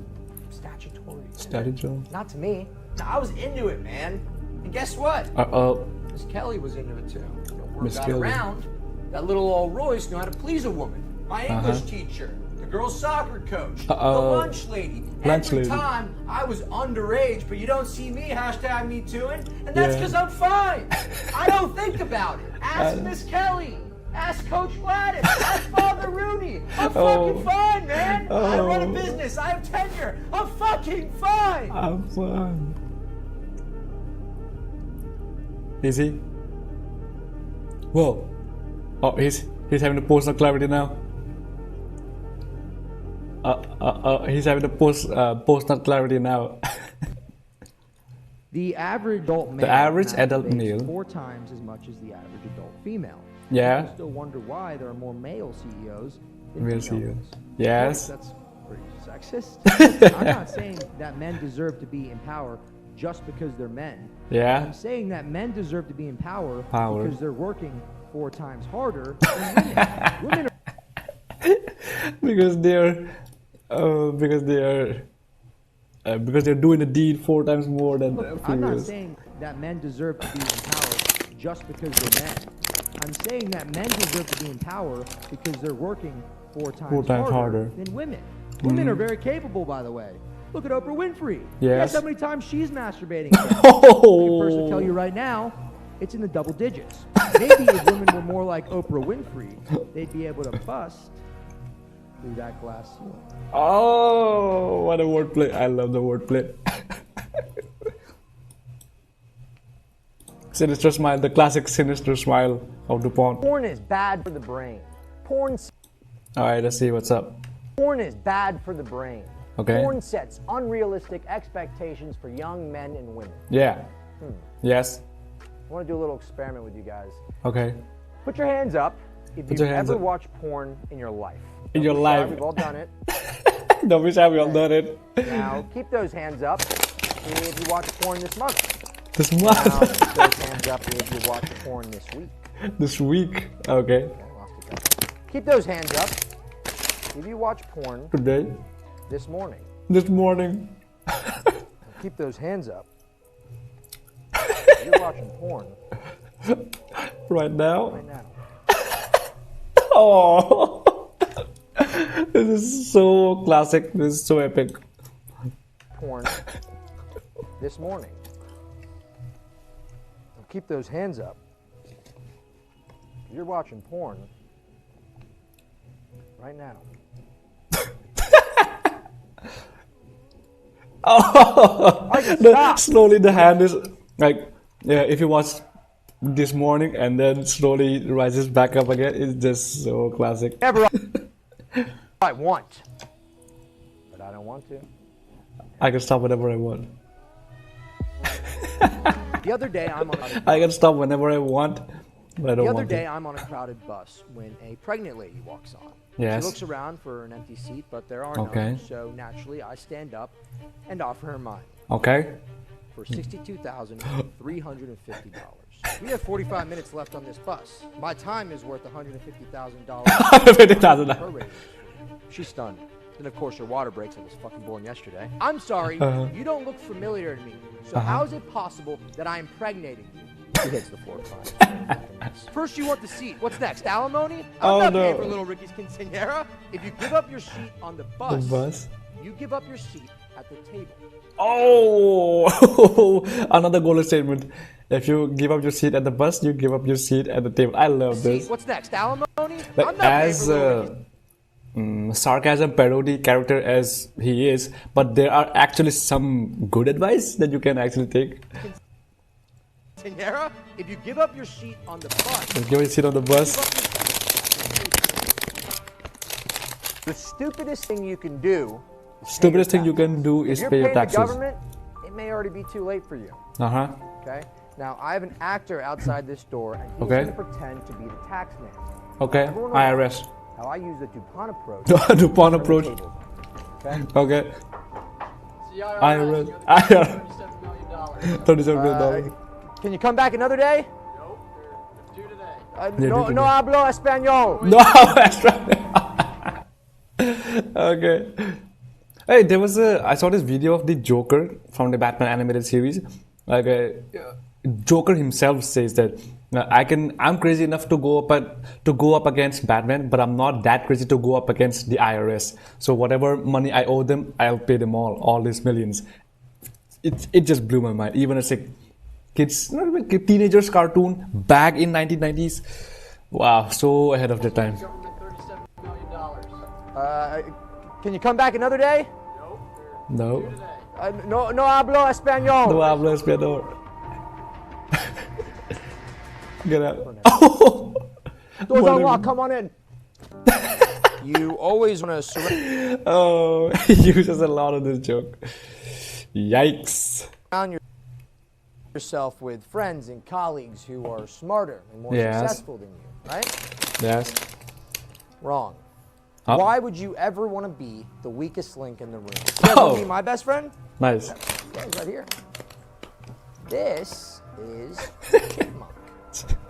statutory? Statutory. Not to me. No, I was into it, man. And guess what? Uh-oh. Miss Kelly was into it too. You know, word Miss got Kelly. around. That little old Royce knew how to please a woman. My English teacher, the girls' soccer coach, the lunch lady. Lunch Every lady. time I was underage, but you don't see me, hashtag me tooing, and that's Yeah. because I'm fine. I don't think about it. Ask Miss Kelly. Ask Coach Gladys. Ask Father Rooney. I'm fucking fine, man. I run a business. I have tenure. I'm fucking fine. I'm fine. Is he? Whoa. Oh, he's having a personal clarity now. He's having a personal clarity now. The average adult male average has adult faced male. 4 times as much as the average adult female. Yeah. People still wonder why there are more male CEOs than We'll female see you. ones. Yes. That's pretty sexist. I'm not saying that men deserve to be in power just because they're men. Yeah. I'm saying that men deserve to be in power Power. because they're working 4 times harder than women. Women are because they're doing the deed 4 times more than Look, I'm not females. saying that men deserve to be in power just because they're men. I'm saying that men deserve to be in power because they're working 4 times, 4 times harder. than women. Women are very capable, by the way. Look at Oprah Winfrey. Yes. Guess how many times she's masturbating? I can personally Oh. tell you right now, it's in the double digits. Maybe if women were more like Oprah Winfrey, they'd be able to bust through that glass ceiling. Oh, what a wordplay. I love the wordplay. Sinister smile, the classic sinister smile of DuPont. Porn is bad for the brain. Alright, let's see what's up. Porn is bad for the brain. Okay. Porn sets unrealistic expectations for young men and women. Yeah. Yes. I want to do a little experiment with you guys. Okay. Put your hands up if Put you've your hands ever up. watched porn in your life. In your Don't be shy, life. We've all done it. Don't be shy, we all done it. Now, keep those hands up if you watch porn this month. This Now, month. keep those hands up if you watch porn this week. This week. Okay. Okay, lost it there. Keep those hands up if you watch porn Today. this morning. This morning. Keep those hands up if you're watching porn Right now. right now. Oh. This is so classic. This is so epic. Porn this morning. Now keep those hands up. You're watching porn right now. Oh. I can stop. Slowly the hand is like, yeah, if you watch this morning and then slowly rises back up again, it's just so classic. Never I want, but I don't want to. I can stop whenever I want. The other day I'm on a I can stop whenever I want, but I don't The other want day, to. I'm on a crowded bus when a pregnant lady walks on. Yes. She looks around for an empty seat, but there are Okay. none. So naturally, I stand up and offer her mine Okay. for $62,350. We have 45 minutes left on this bus. My time is worth $150,000. Prorated. She's stunned. Then, of course, her water breaks. I was fucking born yesterday. I'm sorry, you don't look familiar to me. So how is it possible that I impregnated you? She hits the floor crying. First you want the seat. What's next? Alimony? I'm Oh, not no. paying for little Ricky's quinceañera. If you give up your seat on the bus, bus? you give up your seat at the table. Oh, another goal statement. If you give up your seat at the bus, you give up your seat at the table. I love Seat. this. What's next? Alimony? Like, I'm not paying as for little Ricky's. sarcasm parody character as he is, but there are actually some good advice that you can actually take. Quinceañera? If you give up your seat on the bus, Give your seat on the bus. the stupidest thing you can do. Stupidest thing you can do If is you're pay your paying the taxes. government, it may already be too late for you. Uh-huh. Okay? Now, I have an actor outside this door, and he's Okay. going to pretend to be the tax man. Okay. Everyone knows IRS. How I use the DuPont approach. DuPont turn the approach. tables on. Okay? Okay. IRS. $37 million. $37 million. Can you come back another day? Nope, they're due today. No, due no today. hablo español. No, that's right. Okay. Hey, there was I saw this video of the Joker from the Batman animated series. Like, Joker himself says that I'm crazy enough to go up against Batman, but I'm not that crazy to go up against the IRS. So whatever money I owe them, I'll pay them all these millions. It just blew my mind. Even as a teenagers cartoon back in 1990s. Wow, so ahead of the time. Government $37 million. Can you come back another day? Nope, No. they're due today. No hablo español. No hablo español. Get out. Oh! Doors Whatever. unlocked, come on in. You always want to surround Oh, he uses a lot of this joke. Yikes. yourself with friends and colleagues who are smarter and more Yes. successful than you, right? Yes. Wrong. Huh? Why would you ever want to be the weakest link in the room? You guys want to be my best friend? Nice. Yeah, he's right here. This is Chipmunk.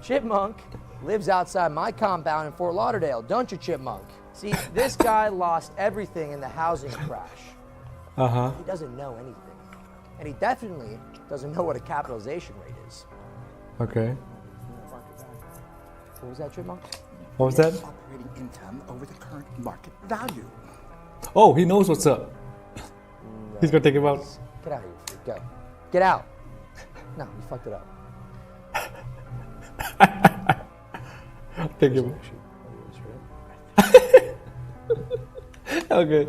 Chipmunk lives outside my compound in Fort Lauderdale, don't you, Chipmunk? See, this guy lost everything in the housing crash. Uh-huh. He doesn't know anything. And he definitely doesn't know what a capitalization rate is. Okay. What was that, Chipmunk? What was that? Operating income over the current market value. Oh, he knows what's up. He's gonna take him out. Get out of here, freak. Go. Get out. No, you fucked it up. Take him. Okay.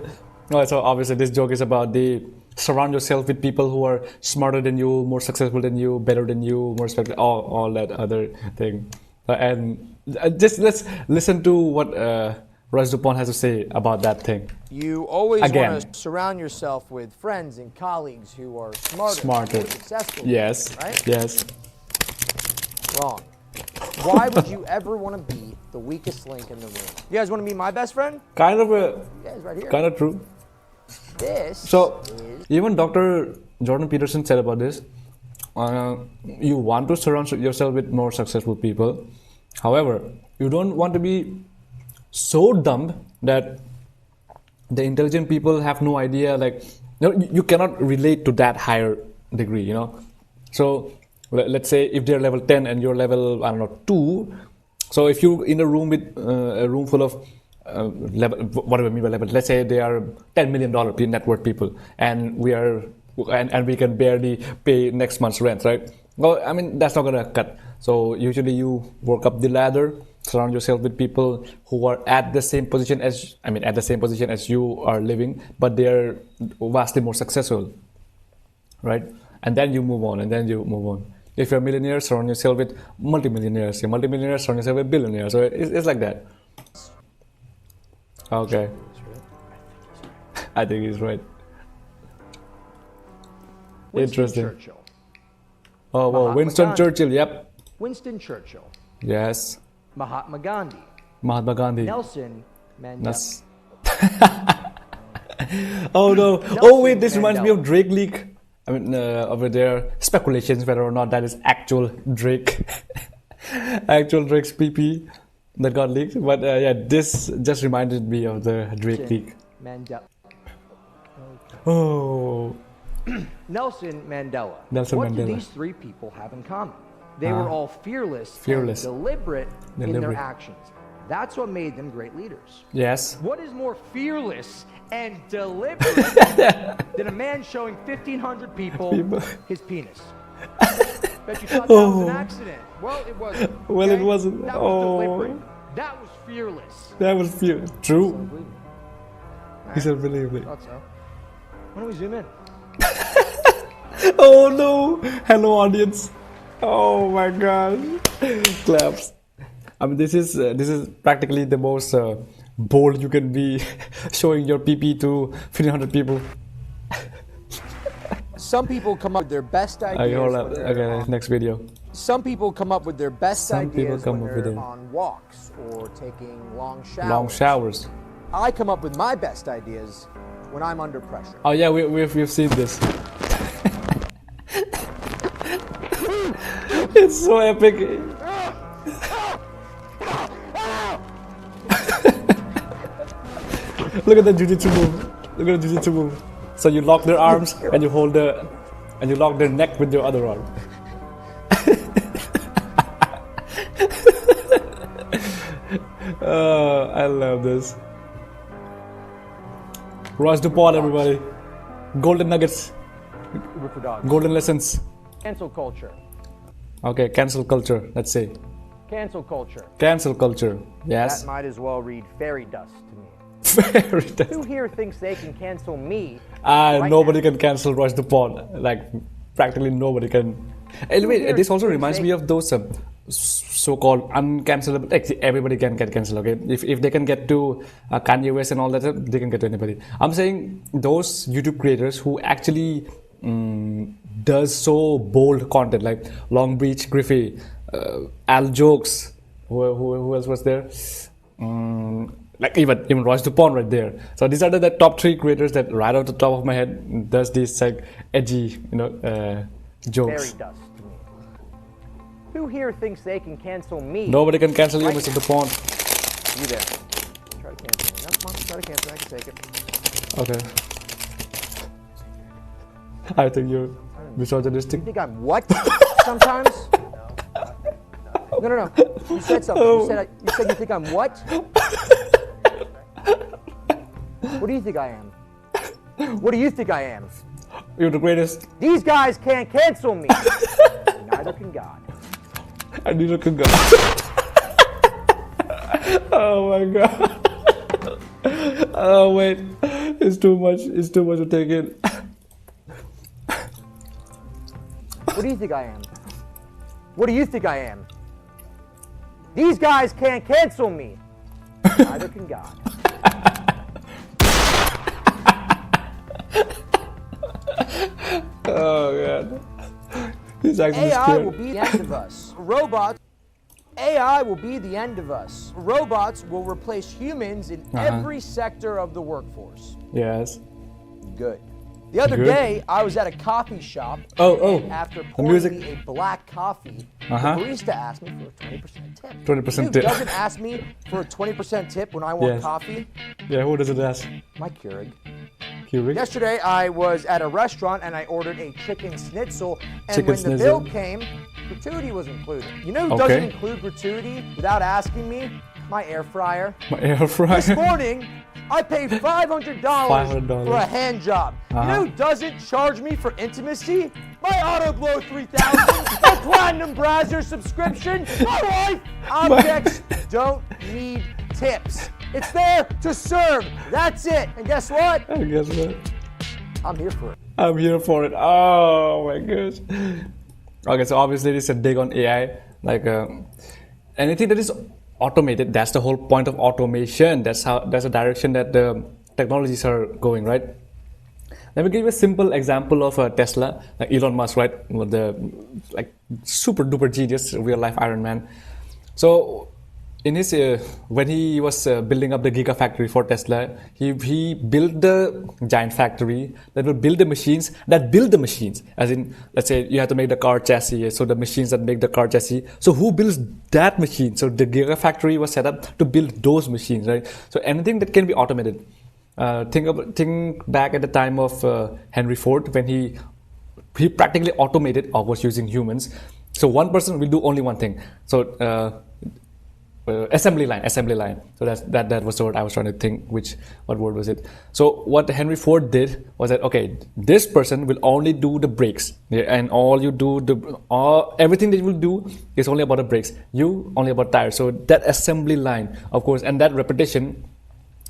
No, so obviously this joke is about the surround yourself with people who are smarter than you, more successful than you, better than you, more respected, all that other thing. And just let's listen to Royce du Pont has to say about that thing. You always Again. want to surround yourself with friends and colleagues who are smarter, Smarter. more successful. Yes. Right? Yes. Wrong. Why would you ever want to be the weakest link in the room? You guys want to be my best friend? Kind of a, Yeah, he's right here. kind of true. This So, is even Dr. Jordan Peterson said about this, you want to surround yourself with more successful people. However, you don't want to be so dumb that the intelligent people have no idea, like, you cannot relate to that higher degree, you know. So, let's say if they're level 10 and you're level, I don't know, 2. So, if you're in a room with a room full of level, what do I mean by level? Let's say they are $10 million net worth people, and we can barely pay next month's rent, right? Well, I mean, that's not gonna cut. So usually you work up the ladder, surround yourself with people who are at the same position as you are living, but they are vastly more successful, right? And then you move on, If you're a millionaire, surround yourself with multimillionaires. You're multimillionaires, surround yourself with billionaires. So it's like that. Okay. I think he's right. Interesting. Churchill. Oh, wow. Mahatma Winston Gandhi. Churchill, yep. Winston Churchill. Yes. Mahatma Gandhi. Mahatma Gandhi. Nelson Mandela. That's... Oh no. Oh wait, this reminds me of Drake leak. I mean, over there, speculations whether or not that is actual Drake. Actual Drake's PP that got leaked. But yeah, this just reminded me of the Drake leak. Mandela. Oh. Nelson Mandela. Nelson what Mandela. do these three people have in common? They were all fearless, Fearless. and deliberate in their Deliberate. actions. That's what made them great leaders. Yes. What is more fearless and deliberate than a man showing 1,500 people his penis? Bet you thought that was an accident. Well, it wasn't. Well, it okay? wasn't. That was Oh. deliberate. That was fearless. That was fear. True. Unbelievable. He's unbelievable. Thought so. Why don't we zoom in? Oh no! Hello, audience. Oh my god! Claps. I mean, this is practically the most bold you can be, showing your PP to 1,500 people. Some people come up with their best ideas. Okay, hold up. when they're Okay, on- next video. Some people come up with their best Some people ideas come when up with they're it. on walks or taking long showers. Long showers. I come up with my best ideas when I'm under pressure. Oh yeah, we've seen this. It's so epic. Look at the jujitsu move. Look at the jujitsu move. So you lock their arms and you lock their neck with your other arm. I love this. Royce du Pont, everybody. Golden nuggets. Uber for dogs. Golden lessons. Cancel culture. Okay, cancel culture. Let's say Cancel culture. cancel culture. Yes. That might as well read fairy dust to me. Very nice. Who here thinks they can cancel me? Nobody can cancel Royce du Pont. Like practically nobody can. Anyway, this also reminds me of those so-called uncancelable. Like, everybody can get cancelled. Okay, if they can get to Kanye West and all that, they can get to anybody. I'm saying those YouTube creators who actually does so bold content, like Long Beach Griffey, Al Jokes. Who else was there? Like even Royce du Pont right there. So these are the top 3 creators that right off the top of my head does these like edgy, jokes. Fairy dust to me. Who here thinks they can cancel me? Nobody can cancel you, Right Mr. du Pont. You there. Try to cancel me. No, come on, try to cancel me. I can take it. Okay. I think you're misogynistic. You think I'm what? Sometimes? No. You said something. Oh. You said you think I'm what? What do you think I am? What do you think I am? You're the greatest. These guys can't cancel me. Neither can God. I need a good guy. Oh my god. Oh wait. It's too much. It's too much to take in. What do you think I am? What do you think I am? These guys can't cancel me. Neither can God. Oh god. He's actually AI scared. will be the end of us. AI will be the end of us. Robots will replace humans in every sector of the workforce. Yes. Good. The other Good. day, I was at a coffee shop. Oh, and after the pouring music. me a black coffee, Uh-huh. the barista asked me for a 20% tip. 20% You know who tip. doesn't ask me for a 20% tip when I want Yes. coffee? Yeah, who does it ask? My Keurig. Keurig? Yesterday, I was at a restaurant and I ordered a chicken schnitzel. And Chicken when the schnitzel. bill came, gratuity was included. You know who Okay. doesn't include gratuity without asking me? My air fryer. My air fryer. This morning, I paid $500 $500. for a hand job. You know who doesn't charge me for intimacy? My Auto Glow 3000, my Platinum Browser subscription, my wife. Objects don't need tips. It's there to serve. That's it. And guess what? I guess what? I'm here for it. I'm here for it. Oh my gosh. Okay, so obviously this is a dig on AI. Like anything that is automated, that's the whole point of automation. That's the direction that the technologies are going, right? Let me give you a simple example of Tesla, like Elon Musk, right? The like super duper genius, real life Iron Man. So in his when he was building up the Gigafactory for Tesla, he built the giant factory that will build the machines that build the machines. As in, let's say you have to make the car chassis, so the machines that make the car chassis. So who builds that machine? So the Gigafactory was set up to build those machines, right? So anything that can be automated. Think back at the time of Henry Ford when he practically automated or was using humans. So one person will do only one thing. So assembly line. So that was the word I was trying to think. What word was it? So what Henry Ford did was that, okay, this person will only do the brakes, and everything that you will do is only about the brakes. You only about tires. So that assembly line, of course, and that repetition.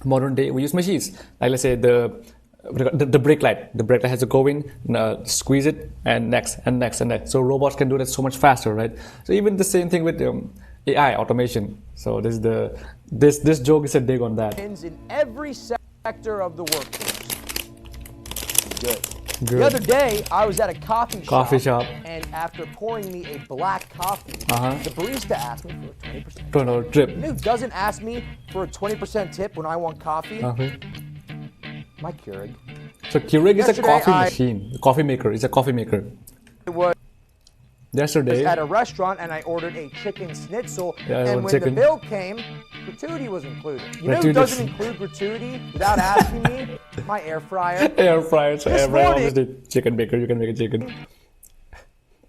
Modern day, we use machines. Like let's say the brake light. The brake light has to go in, squeeze it, and next. So robots can do that so much faster, right? So even the same thing with AI automation. So this joke is a dig on that. In every sector of the workforce. Good. Good. The other day, I was at a coffee shop, and after pouring me a black coffee, the barista asked me for a 20% tip. Trip. You know who doesn't ask me for a 20% tip when I want coffee? My Keurig. So Keurig is a Yesterday, coffee machine. A coffee maker. It's a coffee maker. It was Yesterday. at a restaurant and I ordered a chicken schnitzel, Yeah, and when chicken. the bill came, gratuity was included. You know who Gratuity. doesn't include gratuity without asking me? My air fryer. Air fryer. So This air fryer, morning- obviously chicken maker. You can make a chicken.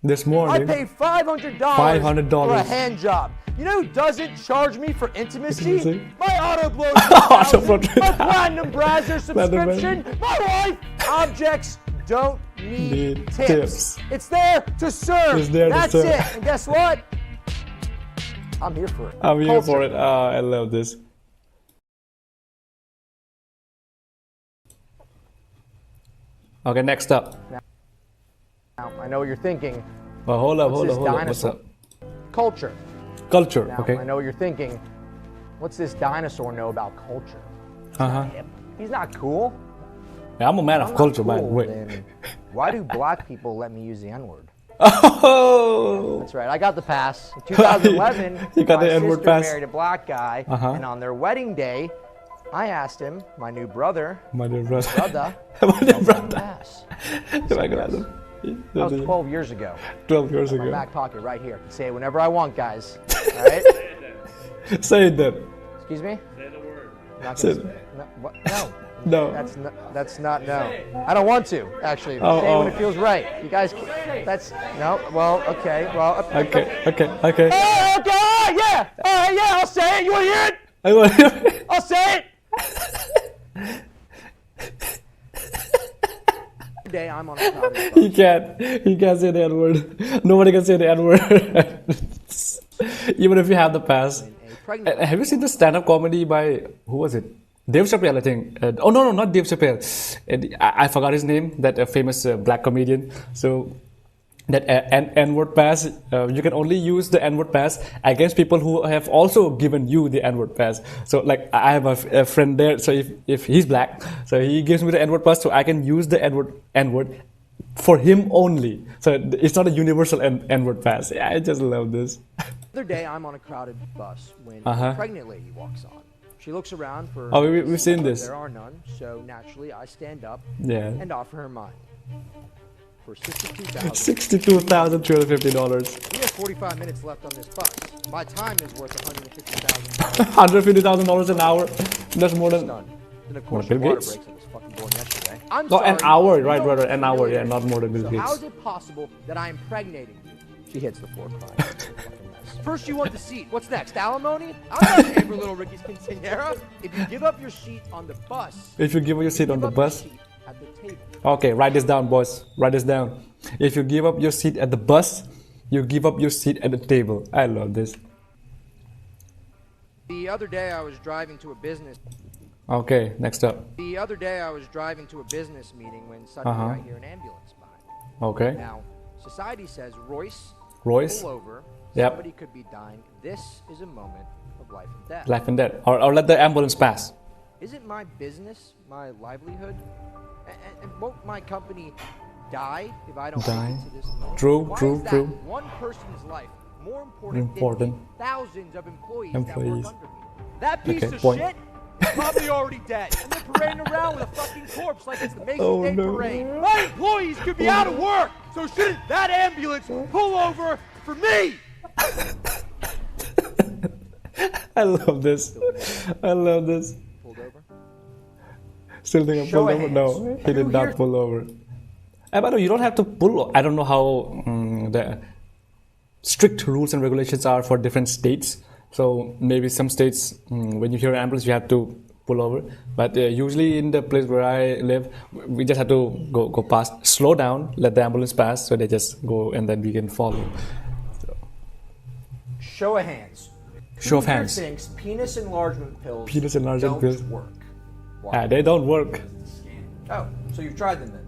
This I morning. paid $500 $500. for a hand job. You know who doesn't charge me for intimacy? Intimacy? My Auto Glow Auto 3000, Glow my Platinum Browser Platinum subscription, my wife. Objects don't need Need tips. tips. It's there to serve. It's there to That's serve. it. And guess what? I'm here for it. I'm here for Culture. it. I love this. Okay, next up. Now, I know what you're thinking. Oh, hold up. this What's dinosaur? up? Culture. Culture. Now, Okay. I know what you're thinking. What's this dinosaur know about culture? Hip. He's not cool. Yeah, I'm a man of I'm not culture, by the cool, way. then why do black people let me use the N-word? Oh. That's right. I got the pass. In 2011, You got my the N-word sister pass? married a black guy, and on their wedding day, I asked him, my new brother, My dear brother. brother, My dear does he brother. pass? Oh my God. That was 12 years ago. 12 years My ago. back pocket right here. I can say it whenever I want, guys. All right? Say it then. Excuse me? Say the word. Not Say gonna, it. no, what? No. No. That's not no. I don't want to actually. Oh, Say it when oh. it feels right. You guys, that's no. Well, okay. Well, Okay. Oh, okay. Yeah. All right. Yeah. I'll say it. You want to hear it? I want I'll say it. Today I'm on a comedy He can't say the N-word. Nobody can say the N-word. Even if you have the pass. pregnant. Have you seen the stand-up comedy by, who was it? Dave Chappelle, I think. Oh, no, not Dave Chappelle. I forgot his name, that famous black comedian. So that N-word pass, you can only use the N-word pass against people who have also given you the N-word pass. So like I have a friend there, so if he's black, so he gives me the N-word pass, so I can use the N-word for him only. So it's not a universal N-word pass. Yeah, I just love this. The other day, I'm on a crowded bus when a pregnant lady walks on. She looks around for... Oh, we've seen this. There are none, so naturally I stand up and offer her mine. For $62,350. We have 45 minutes left on this bus. My time is worth $150,000. $150,000 an hour. That's more than... And of course, Bill the water Gates? breaks I was fucking born yesterday. I'm No, sorry. an hour, You right, don't brother, an know hour, this. yeah, not more than Bill So Gates. how is it possible that I am impregnating you? She hits the floor crying. Fucking mess. First you want the seat. What's next? Alimony? I'm not paying for little Ricky's quinceañera. If you give up your seat on the bus... If you give up your seat on the bus... At the table. Okay, write this down, boys. Write this down. If you give up your seat at the bus, you give up your seat at the table. I love this. The other day I was driving to a business... Okay, next up. The other day I was driving to a business meeting when suddenly I hear an ambulance behind me. Okay. Now, society says, Royce, Royce? pull over. Yep. Somebody could be dying. This is a moment of life and death. Life and death. Or let the ambulance pass. Is it my business, my livelihood? And won't my company die if I don't Die. make it to this moment? True, Why true, is that true. one person's life more important Important. than the thousands of employees that Employees. work under me? That piece Okay, of point. shit is probably already dead. And they're parading around with a fucking corpse like it's the Macy's Oh, Day no. Parade. My employees could be out of work, so shouldn't that ambulance pull over for me? I love this. I love this. Pulled over? Still think I Show pulled of over? hands. No, he did not pull over. By the way, you don't have to pull. I don't know how the strict rules and regulations are for different states. So maybe some states, when you hear an ambulance, you have to pull over. But usually in the place where I live, we just have to go past, slow down, let the ambulance pass, so they just go and then we can follow. Show of hands. Show of Who here hands. thinks penis enlargement pills Penis enlargement don't pills. work? Why? They don't work. Oh, so you've tried them then?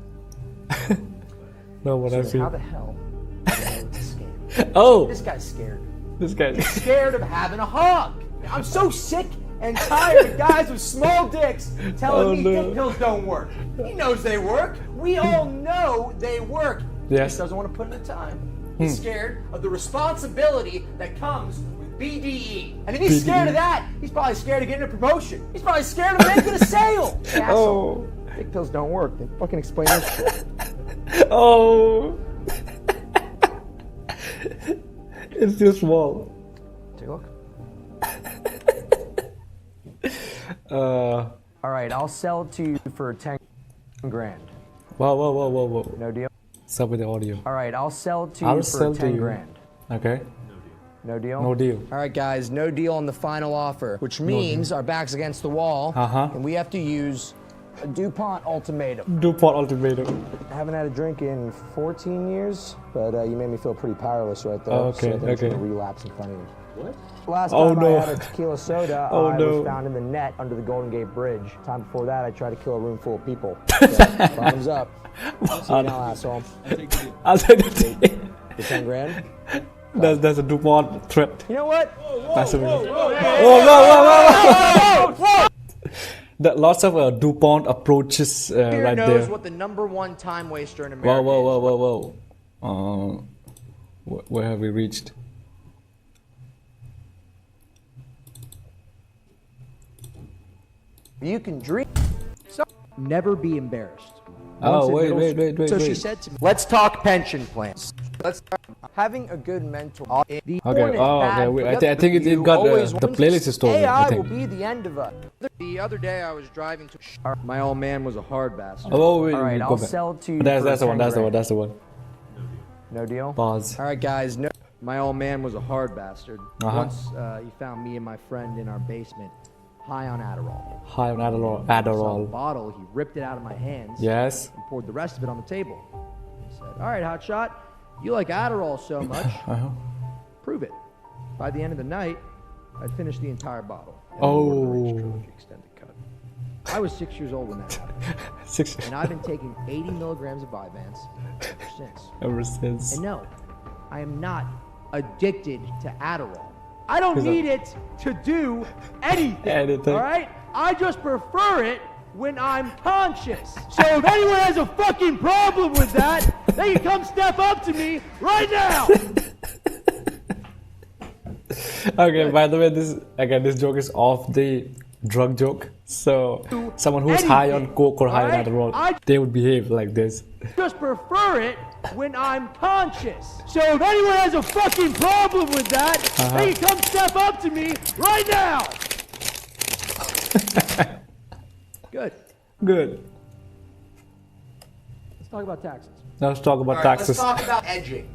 No, what I So how feel. the hell do you know it's a scam? Oh, This guy's scared. this guy. Scared of having a hug. I'm so sick and tired of guys with small dicks telling me dick pills don't work. He knows they work. We all know they work. He Yes. just doesn't want to put in the time. He's scared of the responsibility that comes with BDE. And if he's scared of that, he's probably scared of getting a promotion. He's probably scared of making a sale. Asshole. Dick pills don't work. Then fucking explain this shit. Oh. It's too small. Take a look. Uh. All right, I'll sell it to you for 10 grand. Whoa. No deal? Stop with the audio. All right, I'll sell it to I'll you sell for to 10 you. grand. Okay. No deal? No deal. All right, guys, no deal on the final offer, which means our back's against the wall, and we have to use a DuPont ultimatum. DuPont ultimatum. I haven't had a drink in 14 years, but you made me feel pretty powerless right there. Okay, so I think I'm okay. gonna relapse in front of you. What? Last Oh, time no. I had a tequila soda, Oh, I no. was found in the net under the Golden Gate Bridge. Time before that, I tried to kill a room full of people. So, bottoms up. See you now, asshole. I'll take it. For 10 grand? There's a DuPont threat. You know what? Lots of DuPont approaches Here right knows there. what the #1 time waster in America Whoa. Where have we reached? is. You can dream. So, never be embarrassed. Oh, Once in wait, middle wait. So she said to me, let's talk pension plans. Having a good mentor. The Okay, I think it got the playlist is stolen, I AI think. will be the end of us. The other day I was driving to. My old man was a hard bastard. Oh, wait, All right, go I'll back. sell it to you. That's for the one. 10 That's the one. grand. That's the one. No deal. Pause. All right, guys. No. My old man was a hard bastard. Once he found me and my friend in our basement, high on Adderall. High on Saw the Adderall. bottle. He ripped it out of my hands. Yes. And poured the rest of it on the table. He said, "All right, hotshot, you like Adderall so much. Prove it." By the end of the night, I'd finished the entire bottle. And I ordered the Rich Oh. Trilogy extended cut. I was 6 years old when that happened. 6 And I've been taking 80 milligrams of Vyvanse ever since. ever since. And no, I am not addicted to Adderall. I don't He's need it to do anything. All right? I just prefer it when I'm conscious. So if anyone has a fucking problem with that, they can come step up to me right now. Okay, by the way, this joke is off the drug joke. So someone who's high on coke or high on Adderall, they would behave like this. Just prefer it when I'm conscious. So if anyone has a fucking problem with that, they can come step up to me right now. Good. Good. Let's talk about taxes. Now let's talk about All right, taxes. let's talk about edging.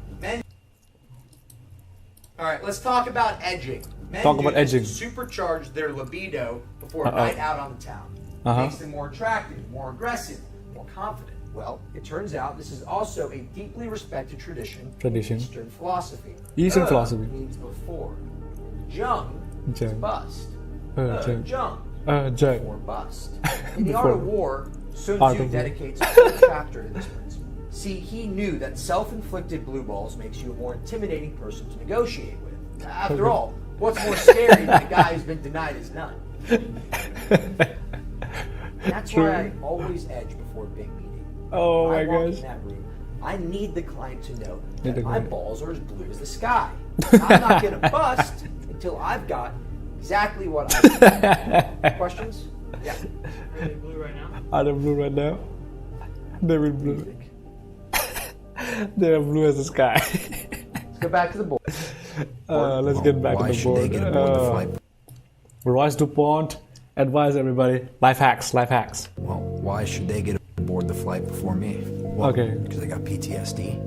All right, let's talk about edging. Men Talk do about this to edging. supercharge their libido before a night out on the town. Makes them more attractive, more aggressive, more confident. Well, it turns out this is also a deeply respected tradition. Tradition. In Eastern philosophy. Eastern philosophy. Means before. Jung is Jung. bust. Jung. Jung. Jung. Or bust. In the Before. Art of War, Sun Art Tzu of War. dedicates a whole chapter to this principle. See, he knew that self-inflicted blue balls makes you a more intimidating person to negotiate with. After all, what's more scary than a guy who's been denied his nut? That's why I always edge before a big meeting. Oh When I my walk gosh. in that room, I need the client to know Need that the my client. balls are as blue as the sky. I'm not going to bust until I've got exactly what I need. Questions? Yeah. Are they blue right now? Are they blue right now? They will blue. They are blue as the sky. Let's go back to the board. Let's get back Why to the should they board. get aboard the flight? Royce du Pont, advise everybody. Life hacks, life hacks. Well, why should they get aboard the flight before me? Well, Okay. because I got PTSD.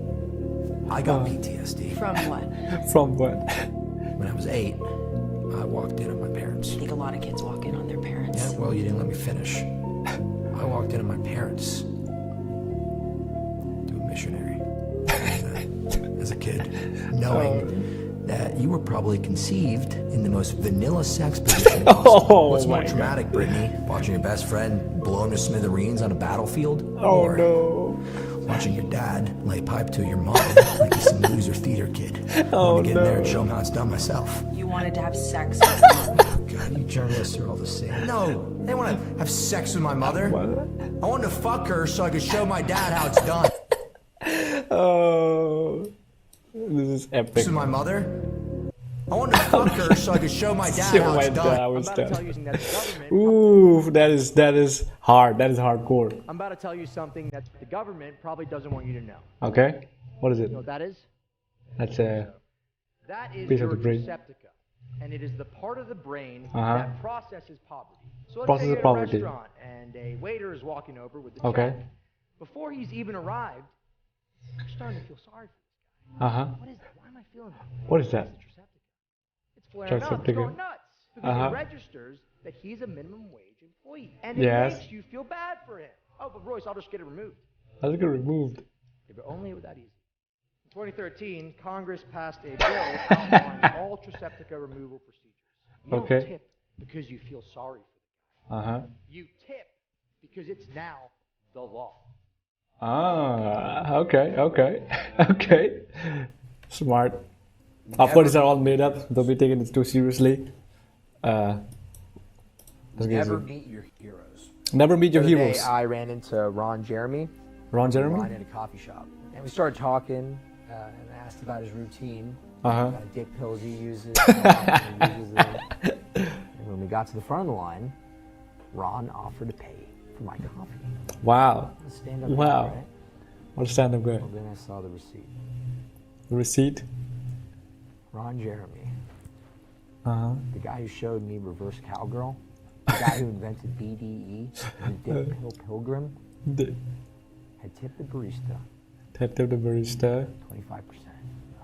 I got PTSD. From what? From what? When I was 8, I walked in on my parents. I think a lot of kids walk in on their parents. Yeah, well, you didn't let me finish. I walked in on my parents. To a missionary. As a kid. Knowing that you were probably conceived in the most vanilla sex position possible. Oh, What's more my traumatic, Brittany? Watching your best friend blown to smithereens on a battlefield? Oh or no. watching your dad lay pipe to your mom like he's some loser theater kid? I want to get in there and show him how it's done myself. You wanted to have sex with mom. God, you journalists are all the same. No, they want to have sex with my mother. I wanted to fuck her so I could show my dad how it's done. Oh, this is epic. Sex with my mother. I wanted to fuck her so I could show my dad Show how my it's dad done. how I'm it's about to done. tell you something that the government. Ooh, that is hard. That is hardcore. I'm about to tell you something that the government probably doesn't want you to know. Okay, what is it? You know what that is? That's a That is Piece of your the brain. Tripseptica, and it is the part of the brain Uh-huh. that processes poverty. So let's Processes say you're at poverty. a restaurant and a waiter is walking over with the Okay. check. Before he's even arrived, you're starting to feel sorry for this Uh huh. guy. What is that? Why am I feeling that? What is that? It's the Tripseptica. It's flaring up. It's Tripseptica. going nuts. Because Uh-huh. it registers that he's a minimum wage employee. And it Yes. makes you feel bad for him. Oh, but Royce, I'll just get it removed. Let's get removed. Yeah, but only with that easy. In 2013, Congress passed a bill outlawing all Tripseptica removal procedures. You Okay. don't tip because you feel sorry for the guy. Uh huh. You tip because it's now the law. Ah, okay, okay, okay. Smart. Of course, these are all made up. Don't be taking it too seriously. Let's get Never it. meet your heroes. Never meet your The other day, heroes. I ran into Ron Jeremy. Ron Ron Jeremy? in a coffee shop. And we started talking, and I asked about his routine. Uh-huh. What kind of dick pills he uses. How often he uses them. And when we got to the front of the line, Ron offered to pay for my coffee. Wow. Stand up Wow. guy, right? What a stand-up guy. Well, then I saw the receipt. Receipt? Ron Jeremy, Uh-huh. the guy who showed me reverse cowgirl, the guy who invented BDE, the Dick Pill Pilgrim, The had tipped the barista tip the barista. 25%.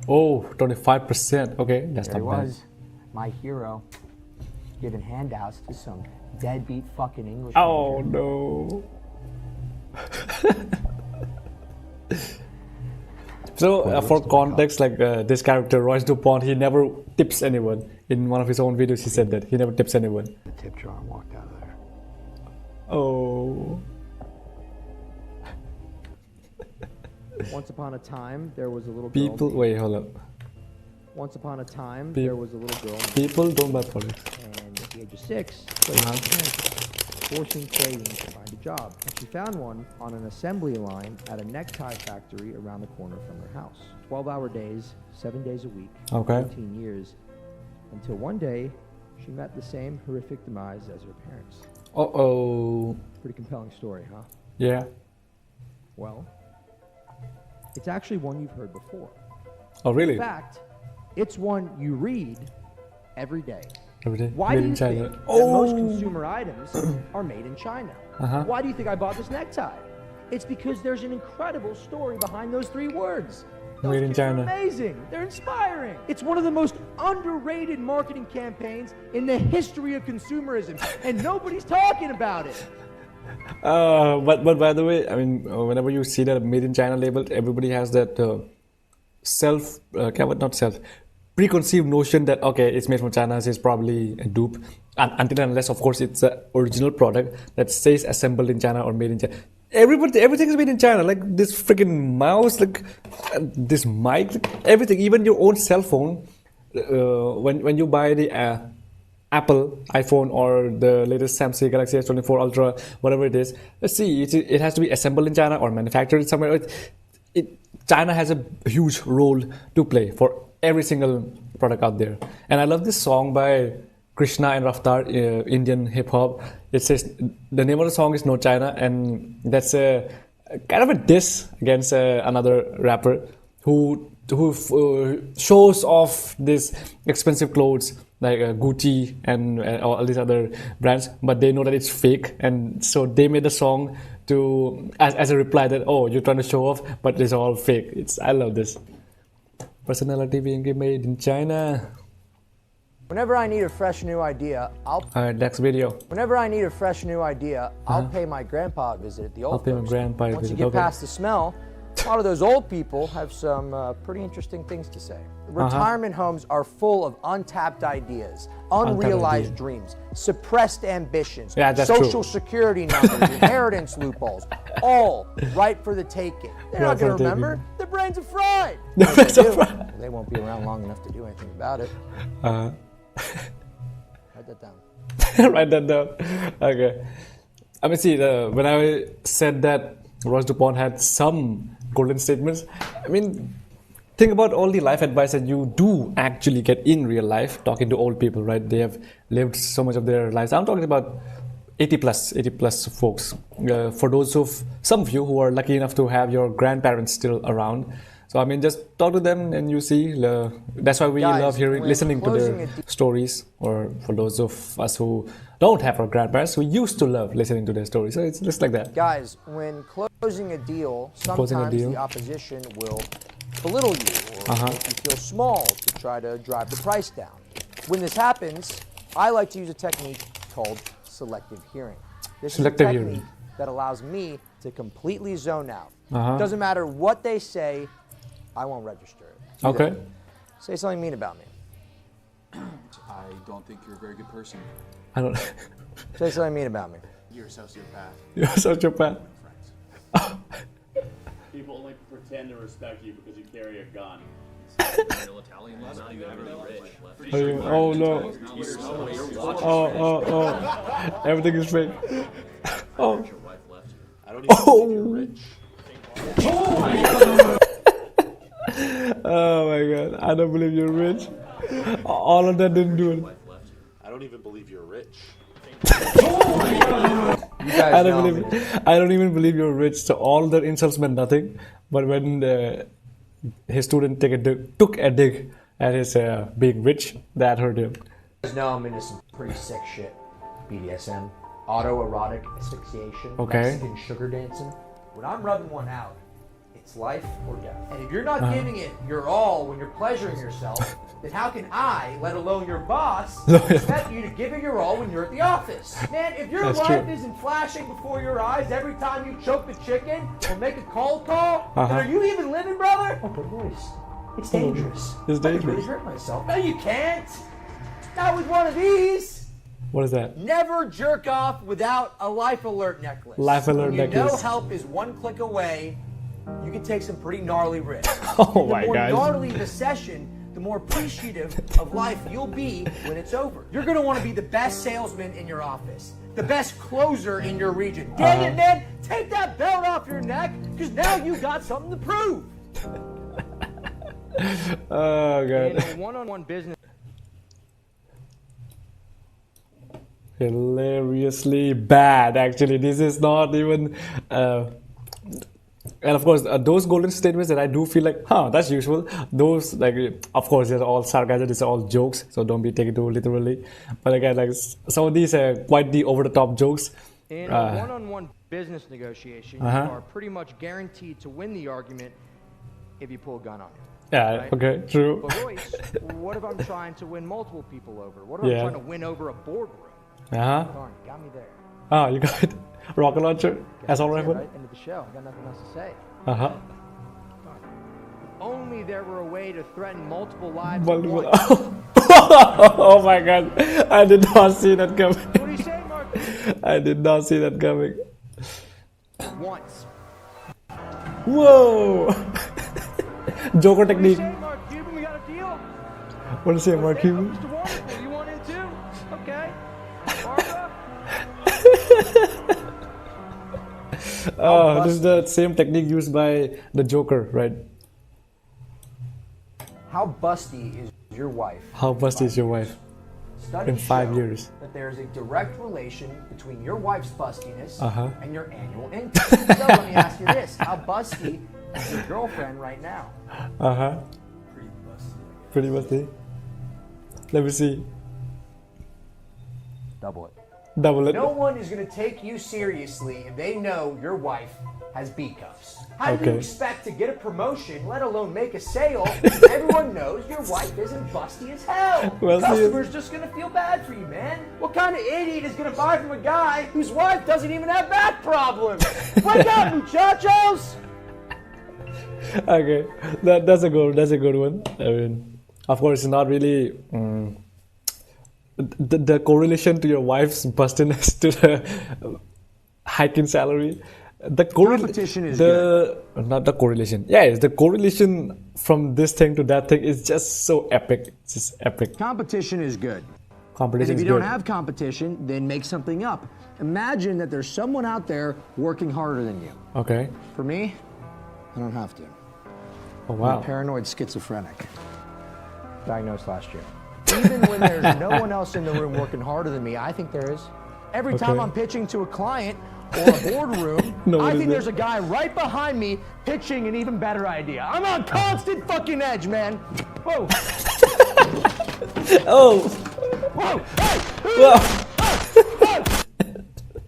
Oh, 25%. Okay, that's There he not bad. was, my hero, giving handouts to some deadbeat fucking English Oh major. no. So, for context, like this character, Royce du Pont, he never tips anyone. In one of his own videos, he said that he never tips anyone. The tip jar and walked out of there. Oh. Once upon a time, there was a little girl. People, wait, hold up. Once upon a time, Pe- there was a little girl. People don't buy products. And at the age of 6, played with her parents, forcing cravings to find a job. And she found one on an assembly line at a necktie factory around the corner from her house. 12-hour days, 7 days a week, Okay. 18 years, until one day she met the same horrific demise as her parents. Uh-oh. Pretty compelling story, huh? Yeah. Well, it's actually one you've heard before. Oh, really? In fact, it's one you read every day. Every day. Why Made do in you China. think that most consumer items are made in China? Uh-huh. Why do you think I bought this necktie? It's because there's an incredible story behind those 3 words. Those Made in kids are China. amazing. They're inspiring. It's one of the most underrated marketing campaigns in the history of consumerism, and nobody's talking about it. But by the way, I mean, whenever you see that made in China labeled, everybody has that preconceived notion that okay, it's made from China, so it's probably a dupe. Until and unless, of course, it's an original product that says assembled in China or made in China. Everything is made in China. Like this freaking mouse, like this mic, everything. Even your own cell phone. When you buy the Apple iPhone or the latest Samsung Galaxy S24 Ultra, whatever it is, let's see, it has to be assembled in China or manufactured somewhere. China has a huge role to play for every single product out there. And I love this song by Krishna and Raftar, Indian hip hop. It says the name of the song is No China, and that's a kind of a diss against another rapper who shows off this expensive clothes like Gucci and all these other brands, but they know that it's fake, and so they made a song to as a reply that oh, you're trying to show off, but it's all fake. I love this. Personality being made in China. Whenever I need a fresh new idea, Alright, next video. I'll pay my grandpa a visit at the old I'll pay my folks. grandpa a Once visit, you get okay. past the smell, a lot of those old people have some pretty interesting things to say. Retirement homes are full of untapped ideas, unrealized dreams, suppressed ambitions, Yeah, that's social true. security numbers, inheritance loopholes, all ripe for the taking. They're not going to remember. Their brains are fried. Their brains are fried. Well, they won't be around long enough to do anything about it. Write that down. Write that down. Okay. I mean, see, when I said that Royce du Pont had some golden statements, I mean, think about all the life advice that you do actually get in real life, talking to old people, right? They have lived so much of their lives. I'm talking about 80 plus folks. For those of some of you who are lucky enough to have your grandparents still around. So I mean, just talk to them and you see. That's why we Guys, love when listening to closing their stories. Or for those of us who don't have our grandparents, we used to love listening to their stories. So it's just like that. Guys, when closing a deal, sometimes the opposition will belittle you or make you feel small to try to drive the price down. When this happens, I like to use a technique called selective hearing. This Selective is a hearing. technique that allows me to completely zone out. Uh-huh. Doesn't matter what they say, I won't register it. Okay. Say something mean about me. I don't think you're a very good person. I don't. Say something mean about me. You're a sociopath. You're such a fan. People only pretend to respect you because you carry a gun. Oh no. Oh. Everything is fake. Oh. I don't even think you're rich. Oh my god. I don't believe you're rich. All of that didn't do it. I don't even believe you're rich. You guys I know don't me. believe. I don't even believe you're rich. So all the insults meant nothing. But when his student took a dig at his being rich, that hurt him. You guys know I'm into some pretty sick shit. BDSM, autoerotic asphyxiation, Okay. Mexican sugar dancing. When I'm rubbing one out, it's life or death. And if you're not giving it your all when you're pleasuring yourself, then how can I, let alone your boss, expect you to give it your all when you're at the office? Man, if your That's life true. isn't flashing before your eyes every time you choke the chicken or make a cold call, then Uh-huh. are you even living, brother? Oh, but Royce, it's dangerous. It's I could really dangerous. hurt myself. No, you can't. Not with one of these. What is that? Never jerk off without a life alert necklace. Life alert when you know necklace. help is one click away, you can take some pretty gnarly risks. Oh the my more gosh. gnarly the session, the more appreciative of life you'll be when it's over. You're going to want to be the best salesman in your office, the best closer in your region. Dang it, man, take that belt off your neck, because now you got something to prove. Oh In god. a one-on-one business Hilariously bad, actually. This is not even and of course those golden statements that I do feel like, that's usual. Those, like, of course, they're all sarcasm, these are all jokes, so don't be taken too literally. But again, like, some of these are quite the over the top jokes. in a one-on-one business negotiation, you are pretty much guaranteed to win the argument if you pull a gun on you. Yeah, Right. okay, true. But Royce, what if I'm trying to win multiple people over? What if I'm Yeah. trying to win over a boardroom? Uh-huh. Darn, got me there. Oh, you got it. Rocket launcher, assault That's it, rifle. right? End of the show. Got nothing else to say. Uh-huh. Only there were a way to threaten multiple lives at Multiple. once. Oh my god, I did not see that coming. What do you say, Mark? I did not see that coming. Once. Whoa! Joker What do you technique. say, Mark Cuban? We got a deal. What do you say, Mark Hey, Cuban? Mr. Wonderful, you want in too? Okay. Barbara? Oh, this is the same technique used by the Joker, right? How busty is your wife? How busty is your wife? Studies in 5 show years? that there's a direct relation between your wife's bustiness and your annual income. So let me ask you this: how busty is your girlfriend right now? Uh-huh. Pretty busty. Let me see. Double it. Double it. No one is going to take you seriously if they know your wife has B cups. How do you Okay. expect to get a promotion, let alone make a sale, if everyone knows your wife isn't busty as hell? Well, see- Customers just going to feel bad for you, man. What kind of idiot is going to buy from a guy whose wife doesn't even have back problems? Wake up, muchachos! Okay, that's a good one. I mean, of course, it's not really the correlation to your wife's bustiness to the hike in salary. The Competition is not the correlation. Yeah, it's the correlation from this thing to that thing is just so epic. It's just epic. Competition is good. Competition And if is you don't good. have competition, then make something up. Imagine that there's someone out there working harder than you. Okay. For me, I don't have to. Oh I'm wow. paranoid schizophrenic. Diagnosed last year. Even when there's no one else in the room working harder than me, I think there is. Every time Okay. I'm pitching to a client or a boardroom, No, I what is think that? there's a guy right behind me pitching an even better idea. I'm on constant fucking edge, man. Whoa, Oh. whoa, hey! Wow. I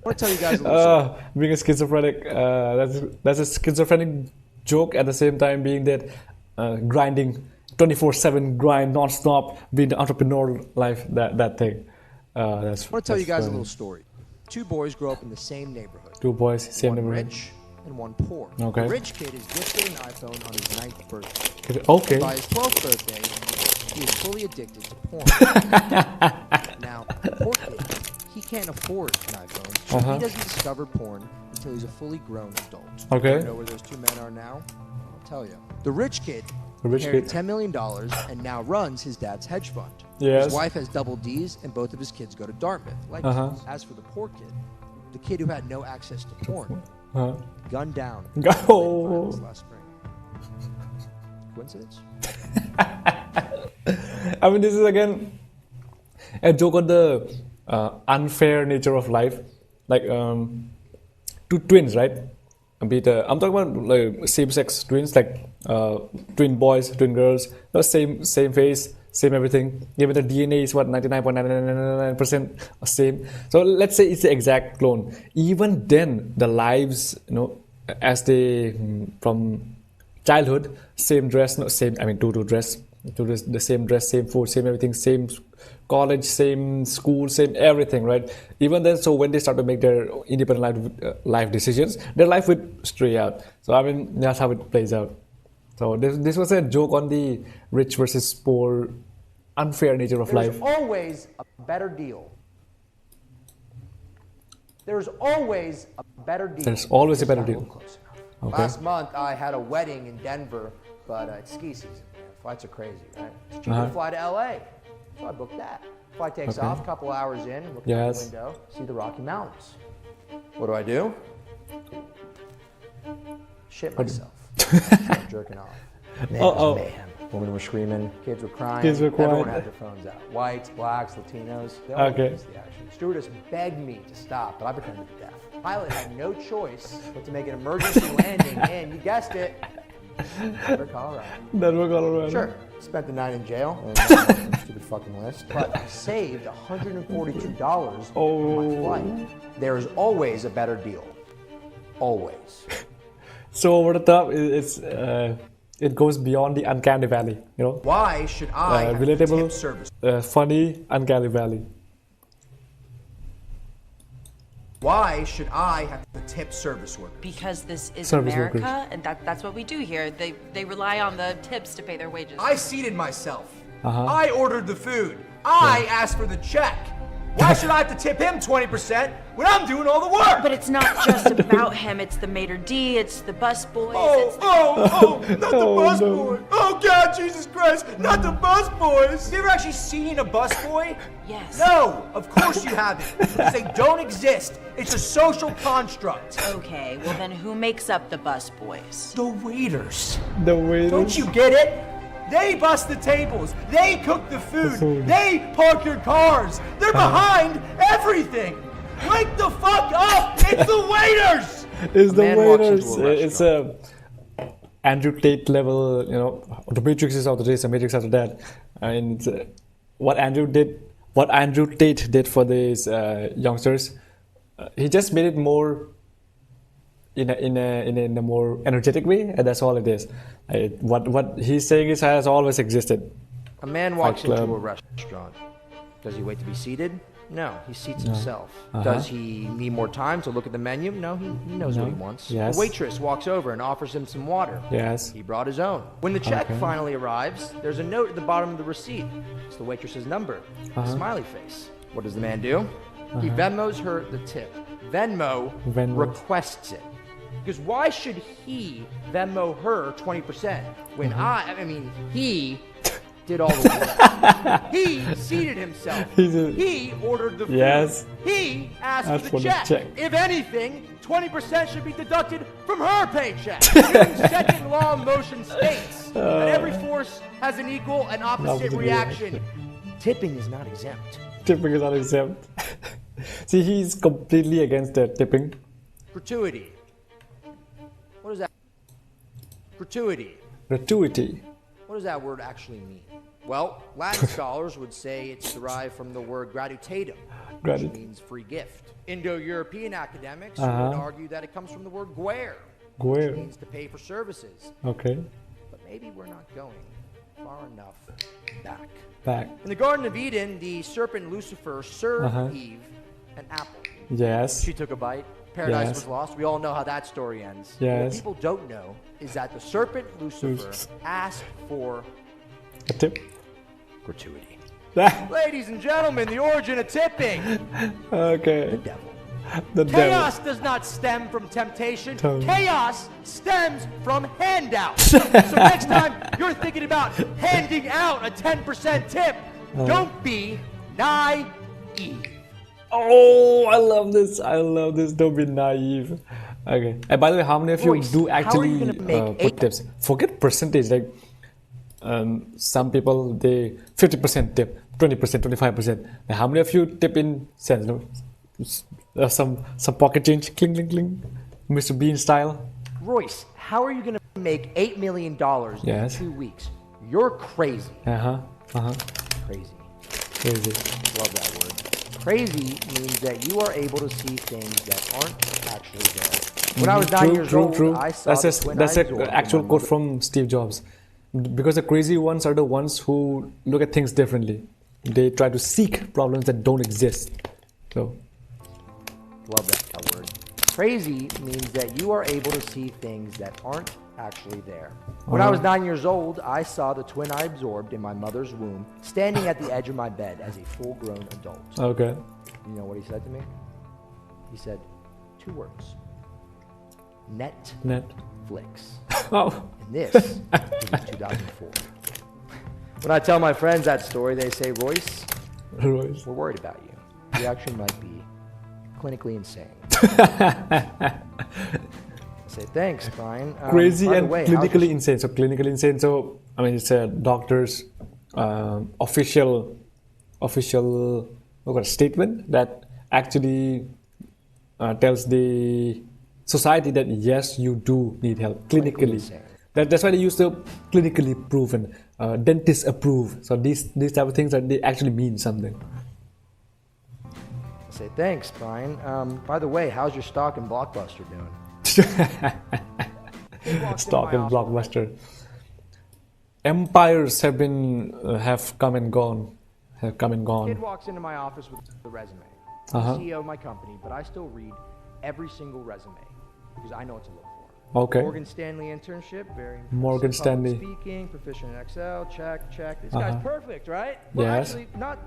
want to tell you guys a little something. Being a schizophrenic, that's a schizophrenic joke at the same time being that grinding 24/7 grind non-stop, being the entrepreneurial life, that thing. That's. I want to tell you guys a funny. little story. Two boys grow up in the same neighborhood. Two boys, same One neighborhood. rich and one poor. Okay. The rich kid is gifted an iPhone on his 9th birthday. Okay. By his 12th birthday, he is fully addicted to porn. Now, the poor kid, he can't afford an iPhone, so he doesn't discover porn until he's a fully grown adult. Okay. You know where those two men are now? I'll tell you. The rich kid The rich inherited kid. $10 million and now runs his dad's hedge fund. Yes. His wife has double D's and both of his kids go to Dartmouth. Like As for the poor kid, the kid who had no access to porn, gunned down Go. violence last spring. Coincidence? I mean, this is again a joke on the unfair nature of life. Like two twins, right? I'm talking about like same-sex twins, like twin boys, twin girls, same face, same everything. Even the DNA is what 99.999% same. So let's say it's the exact clone. Even then, the lives, as they from childhood, same dress, no same. I mean, to dress, to the same dress, same food, same everything, same college, same school, same everything, right? Even then, so when they start to make their independent life decisions, their life would stray out. So I mean, that's how it plays out. So this was a joke on the rich versus poor, unfair nature of There's life. always a better deal There's always a better deal. There's always a better Just not deal. close enough. Okay. Last month, I had a wedding in Denver, but it's ski season. Flights are crazy, right? It's cheaper to fly to LA. So I booked that. Flight takes off, a couple hours in, look out the window, see the Rocky Mountains. What do? Shit myself. I'm jerking off. Man, it was mayhem. Women were screaming, kids were crying. Everyone had their phones out. Whites, blacks, Latinos, they all missed the action. Stewardess begged me to stop, but I pretended to be deaf. Pilot had no choice but to make an emergency landing in, you guessed it, Denver, Colorado. Sure, spent the night in jail, and stupid fucking list, but I saved $142 on my flight. There is always a better deal. Always. So over the top, it goes beyond the uncanny valley, you know. Why should I have relatable, tip service? Funny, uncanny valley. Why should I have the tip service worker? Because this is Service America, workers. and that's what we do here. They rely on the tips to pay their wages. I seated myself. I ordered the food. I asked for the check. Why should I have to tip him 20% when I'm doing all the work? But it's not just about him. It's the maitre d', it's the bus boys. it's the... Not the bus boy. Oh God, Jesus Christ, not the bus boys. Have you ever actually seen a bus boy? Yes. No, of course you haven't. Because they don't exist. It's a social construct. Okay, well then who makes up the bus boys? The waiters. The way. Don't you get it? They bust the tables. They cook the food. They park your cars. They're behind everything. Wake the fuck up! It's the waiters. It's the waiters. It's a Andrew Tate level, you know. The Matrix is out of this, the Matrix out of that. And what Andrew Tate did for these youngsters, he just made it more in a more energetic way, and that's all it is. What he's saying is has always existed. A man walks Fight into Club. a restaurant. Does he wait to be seated? No, he seats himself. Does he need more time to look at the menu? No, he knows what he wants. Yes. The waitress walks over and offers him some water. Yes. He brought his own. When the check finally arrives, there's a note at the bottom of the receipt. It's the waitress's number. A smiley face. What does the man do? He Venmos her the tip. Venmo requests it. Because why should he Venmo her 20% when he did all the work? He seated himself. He ordered the food. Yes. He asked for the check. If anything, 20% should be deducted from her paycheck. Newton's second law of motion states that every force has an equal and opposite reaction. Tipping is not exempt. Tipping is not exempt. See, he's completely against the tipping. Gratuity. What is that? Gratuity. Gratuity. What does that word actually mean? Well, Latin scholars would say it's derived from the word gratutatum, which means free gift. Indo-European academics would argue that it comes from the word guere, which means to pay for services. Okay. But maybe we're not going far enough back. In the Garden of Eden, the serpent Lucifer served Eve an apple. Yes. She took a bite. Paradise was lost. We all know how that story ends. Yes. What people don't know is that the serpent Lucifer asked for a tip. Gratuity. Ladies and gentlemen, the origin of tipping. Okay. The devil. The Chaos devil. does not stem from temptation. Chaos stems from handouts. So next time you're thinking about handing out a 10% tip, don't be naive. Oh, I love this. Don't be naive. Okay. And by the way, how many of you Royce, do actually how are you gonna make put tips? Forget percentage. Like some people, they 50% tip, 20%, 25%. Now, how many of you tip in cents? No? Some pocket change, cling, cling, cling, Mr. Bean style. Royce, how are you going to make $8 million in 2 weeks? You're crazy. Crazy. Love that word. Crazy means that you are able to see things that aren't actually there. When I was 9 years old, I saw that's an actual quote from Steve Jobs. Because the crazy ones are the ones who look at things differently. They try to seek problems that don't exist. So, love that word. Crazy means that you are able to see things that aren't actually there. When I was 9 years old, I saw the twin I absorbed in my mother's womb standing at the edge of my bed as a full-grown adult. Okay. You know what he said to me? He said 2 words. Net. Netflix. Oh. And this was in 2004. When I tell my friends that story, they say, Royce, Royce. we're worried about you. You actually might be clinically insane. I say, thanks, Brian. Crazy by the and way, how's clinically your- insane. So clinically insane. So I mean, it's a doctor's official statement that actually tells the society that yes, you do need help clinically. insane. That's why they use the clinically proven, dentist approved. So these type of things that they actually mean something. I say, thanks, Brian. By the way, how's your stock in Blockbuster doing? Stock in Blockbuster. Empires have come and gone. Kid walks into my office with a resume. I'm Uh-huh. the CEO of my company, but I still read every single resume because I know what to look for. Okay. Morgan Stanley internship, very impressive. Morgan Public Stanley. Speaking, proficient in Excel, check. This Uh-huh. guy's perfect, right? Well, Yes. actually, not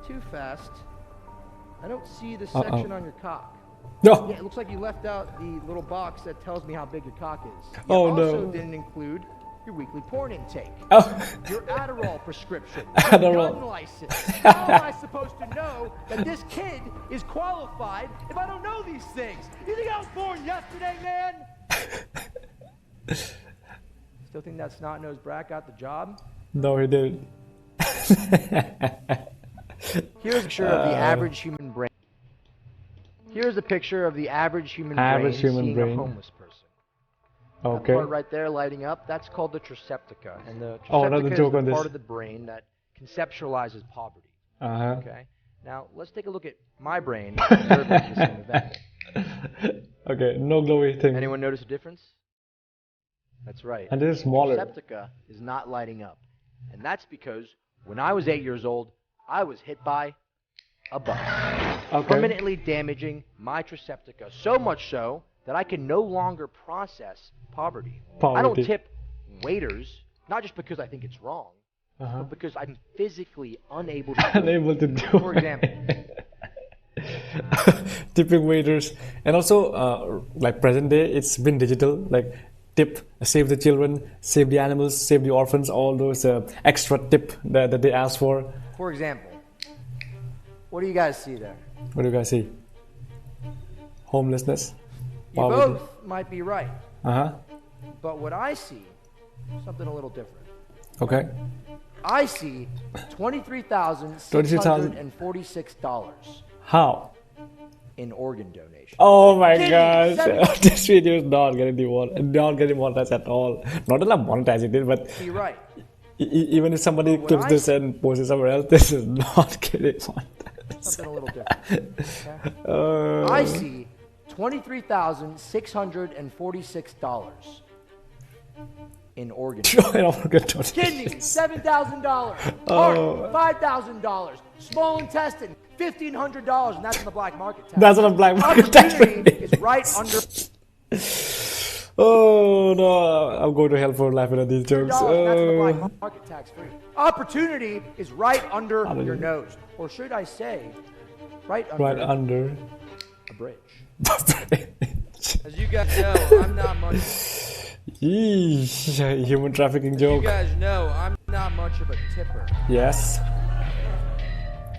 too fast. I don't see the section on your cock. No. Yeah, it looks like you left out the little box that tells me how big your cock is. You Oh, also no. didn't include your weekly porn intake. Oh. Your Adderall prescription, Adderall. gun license. How am I supposed to know that this kid is qualified if I don't know these things? You think I was born yesterday, man? Still think that snot-nosed brat got the job? No, he didn't. Here's a picture of the average human brain. Here's a picture of the average human Average brain human seeing brain. a homeless person. Okay. That part right there lighting up, that's called the triceptica. And the Oh, another triceptica joke is on the this. part of the brain that conceptualizes poverty. Uh-huh. Okay. Now, let's take a look at my brain observing the same event. Okay, no glowy thing. Anyone notice a difference? That's right. And this is smaller. Triceptica is not lighting up. And that's because when I was 8 years old, I was hit by a bus. Okay. Permanently damaging my triceptica. So much so that I can no longer process poverty. I don't Poverty. tip waiters, not just because I think it's wrong, Uh-huh. but because I'm physically unable to do it. Unable to do. For example, Tipping waiters, and also like present day, it's been digital. Like tip, save the children, save the animals, save the orphans. All those extra tip that they ask for. for example, what do you guys see there? What do you guys see? Homelessness. You both might be right, Uh-huh. but what I see is something a little different. Okay. I see $23,646 How? in organ donation. Oh my Kidney, gosh. 7 This video is not getting monetized at all. Not that I'm monetizing it, but You're right. even if somebody What clips I this see- and posts it somewhere else, this is not getting monetized. Something a little different. Okay? I see $23,646 in organ donation. I don't forget to Kidney, $7,000. Heart, $5,000. Small intestine, $1,500, and that's in the black market tax. That's on a black market tax Opportunity rate. is right under Oh no, I'm going to hell for laughing at these jokes. $100, and that's in the Oh. black market tax free. Opportunity is right under Under your you. nose, or should I say, right under Right under. a bridge. Yeesh, As you guys know, I'm not much. human trafficking You joke. guys know I'm not much of a tipper. Yes.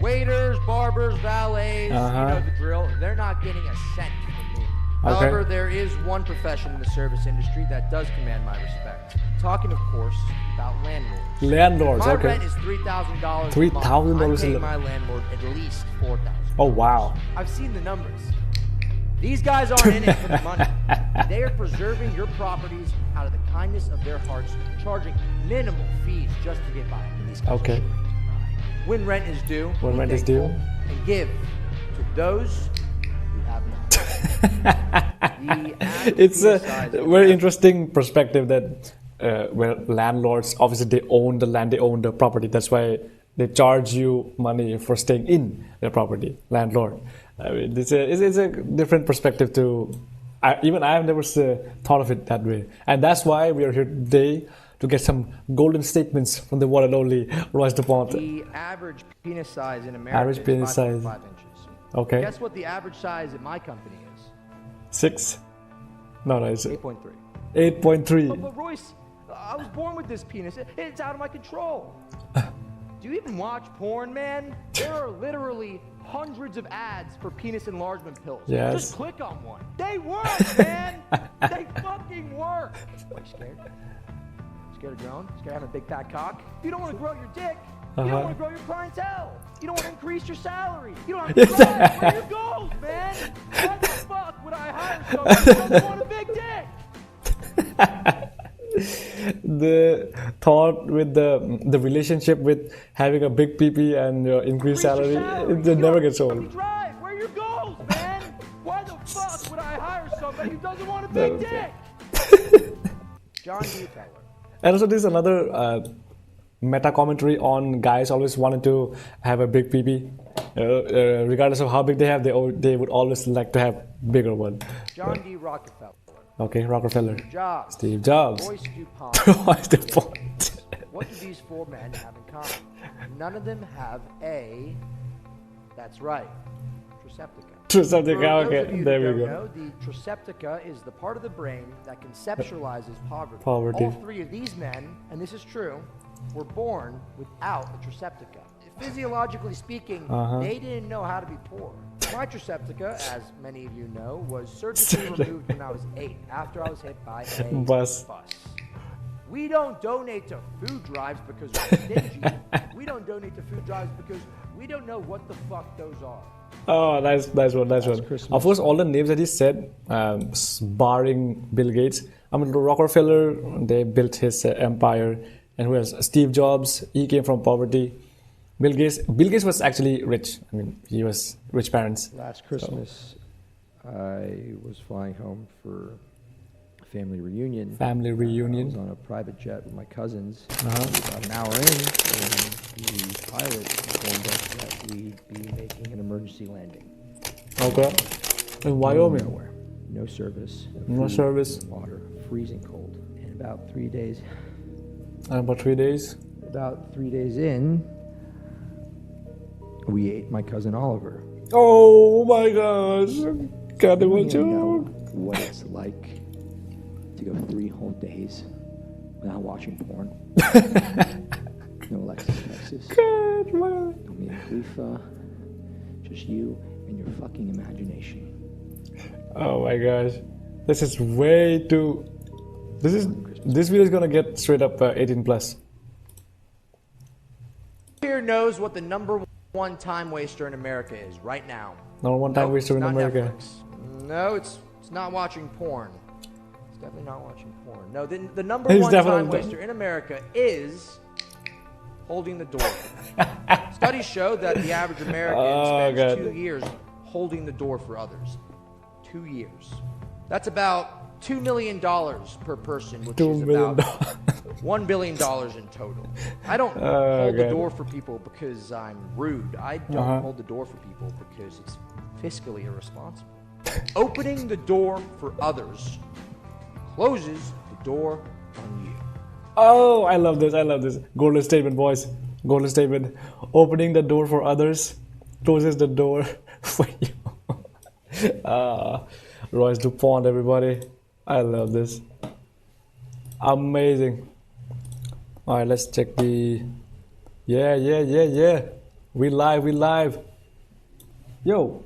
Waiters, barbers, valets, Uh-huh. you know the drill. They're not getting a cent from me. Okay. However, there is one profession in the service industry that does command my respect. Talking, of course, about landlords. Landlords, My okay. rent is $3,000. $3,000 I'm a paying month. my landlord at least $4,000. Oh wow. I've seen the numbers. These guys aren't in it for the money. They are preserving your properties out of the kindness of their hearts, charging minimal fees just to get by in these kinds of Okay. situations. When rent is due, When be rent is thankful due. and give to those who have not. It's a very interesting perspective that where landlords obviously they own the land, they own the property. That's why they charge you money for staying in their property. Landlord. I mean, it's a different perspective to. Even I have never thought of it that way, and that's why we are here today to get some golden statements from the one and only Royce du Pont. The average penis size in America Average is penis size. 5.5 inches. Okay. Guess what the average size at my company is? 6. No, it's 8.3. 8.3. But Royce, I was born with this penis. It's out of my control. Do you even watch porn, man? There are literally hundreds of ads for penis enlargement pills. Yes. Just click on one. They work, man. They fucking work. Are you scared? Scared of growing? Scared of having a big fat cock? You don't want to grow your dick. You don't want to grow your clientele. You don't want to increase your salary. You don't have to drive. Where are your goals, man? Why the fuck would I hire someone who doesn't want a big dick? The thought with the relationship with having a big PP and your increased salary, it never gets old. Drive. Where are your goals, man? Why the fuck would I hire somebody who doesn't want a big dick? John D. Feller. And also, there's another meta commentary on guys always wanted to have a big PP. Regardless of how big they have, they would always like to have bigger one. John D. Rockefeller. Okay, Rockefeller. Steve Jobs. Royce du Pont. Royce du Pont. What do these 4 men have in common? None of them have a, that's right, Triceptica. Triceptica, For those of okay, you there who we don't go. know, the Triceptica is the part of the brain that conceptualizes poverty. Poverty. All 3 of these men, and this is true, were born without a Triceptica. Physiologically speaking, they didn't know how to be poor. My Triceptica, as many of you know, was surgically removed when I was 8 after I was hit by a Bus. We don't donate to food drives because we're stingy. We don't donate to food drives because we don't know what the fuck those are. Oh, nice one. Of course, all the names that he said, barring Bill Gates. I mean, Rockefeller, they built his empire. And who else? Steve Jobs, he came from poverty. Bill Gates was actually rich. I mean, he was rich parents. Last Christmas, I was flying home for a family reunion. I was on a private jet with my cousins. About an hour in, and the pilot informed us that we'd be making an emergency landing. Okay. In Wyoming? Nowhere. No service. No food, service. no water. Freezing cold. And about 3 days. About 3 days? About 3 days in, we ate my cousin Oliver. Oh my gosh. God, it was You know what it's like to go 3 whole days without watching porn. No Lexus. God, man. No Mia Khalifa. Just you and your fucking imagination. Oh my gosh. This is way too... This video is gonna get straight up 18 plus. Here knows what the number 1 time waster in America is right now. Number 1 time waster in Not America. Netflix. No, it's not watching porn. It's definitely not watching porn. No, the number It's 1 definitely time waster in America is holding the door. Studies show that the average American spends 2 years holding the door for others. 2 years. That's about $2 million per person, which is about $1 billion in total. I don't hold the door for people because I'm rude. I don't hold the door for people because it's fiscally irresponsible. Opening the door for others closes the door on you. Oh, I love this. Golden statement, boys. Golden statement. Opening the door for others closes the door for you. Royce du Pont, everybody. I love this. Amazing. Alright, let's check the... Yeah. We live. Yo.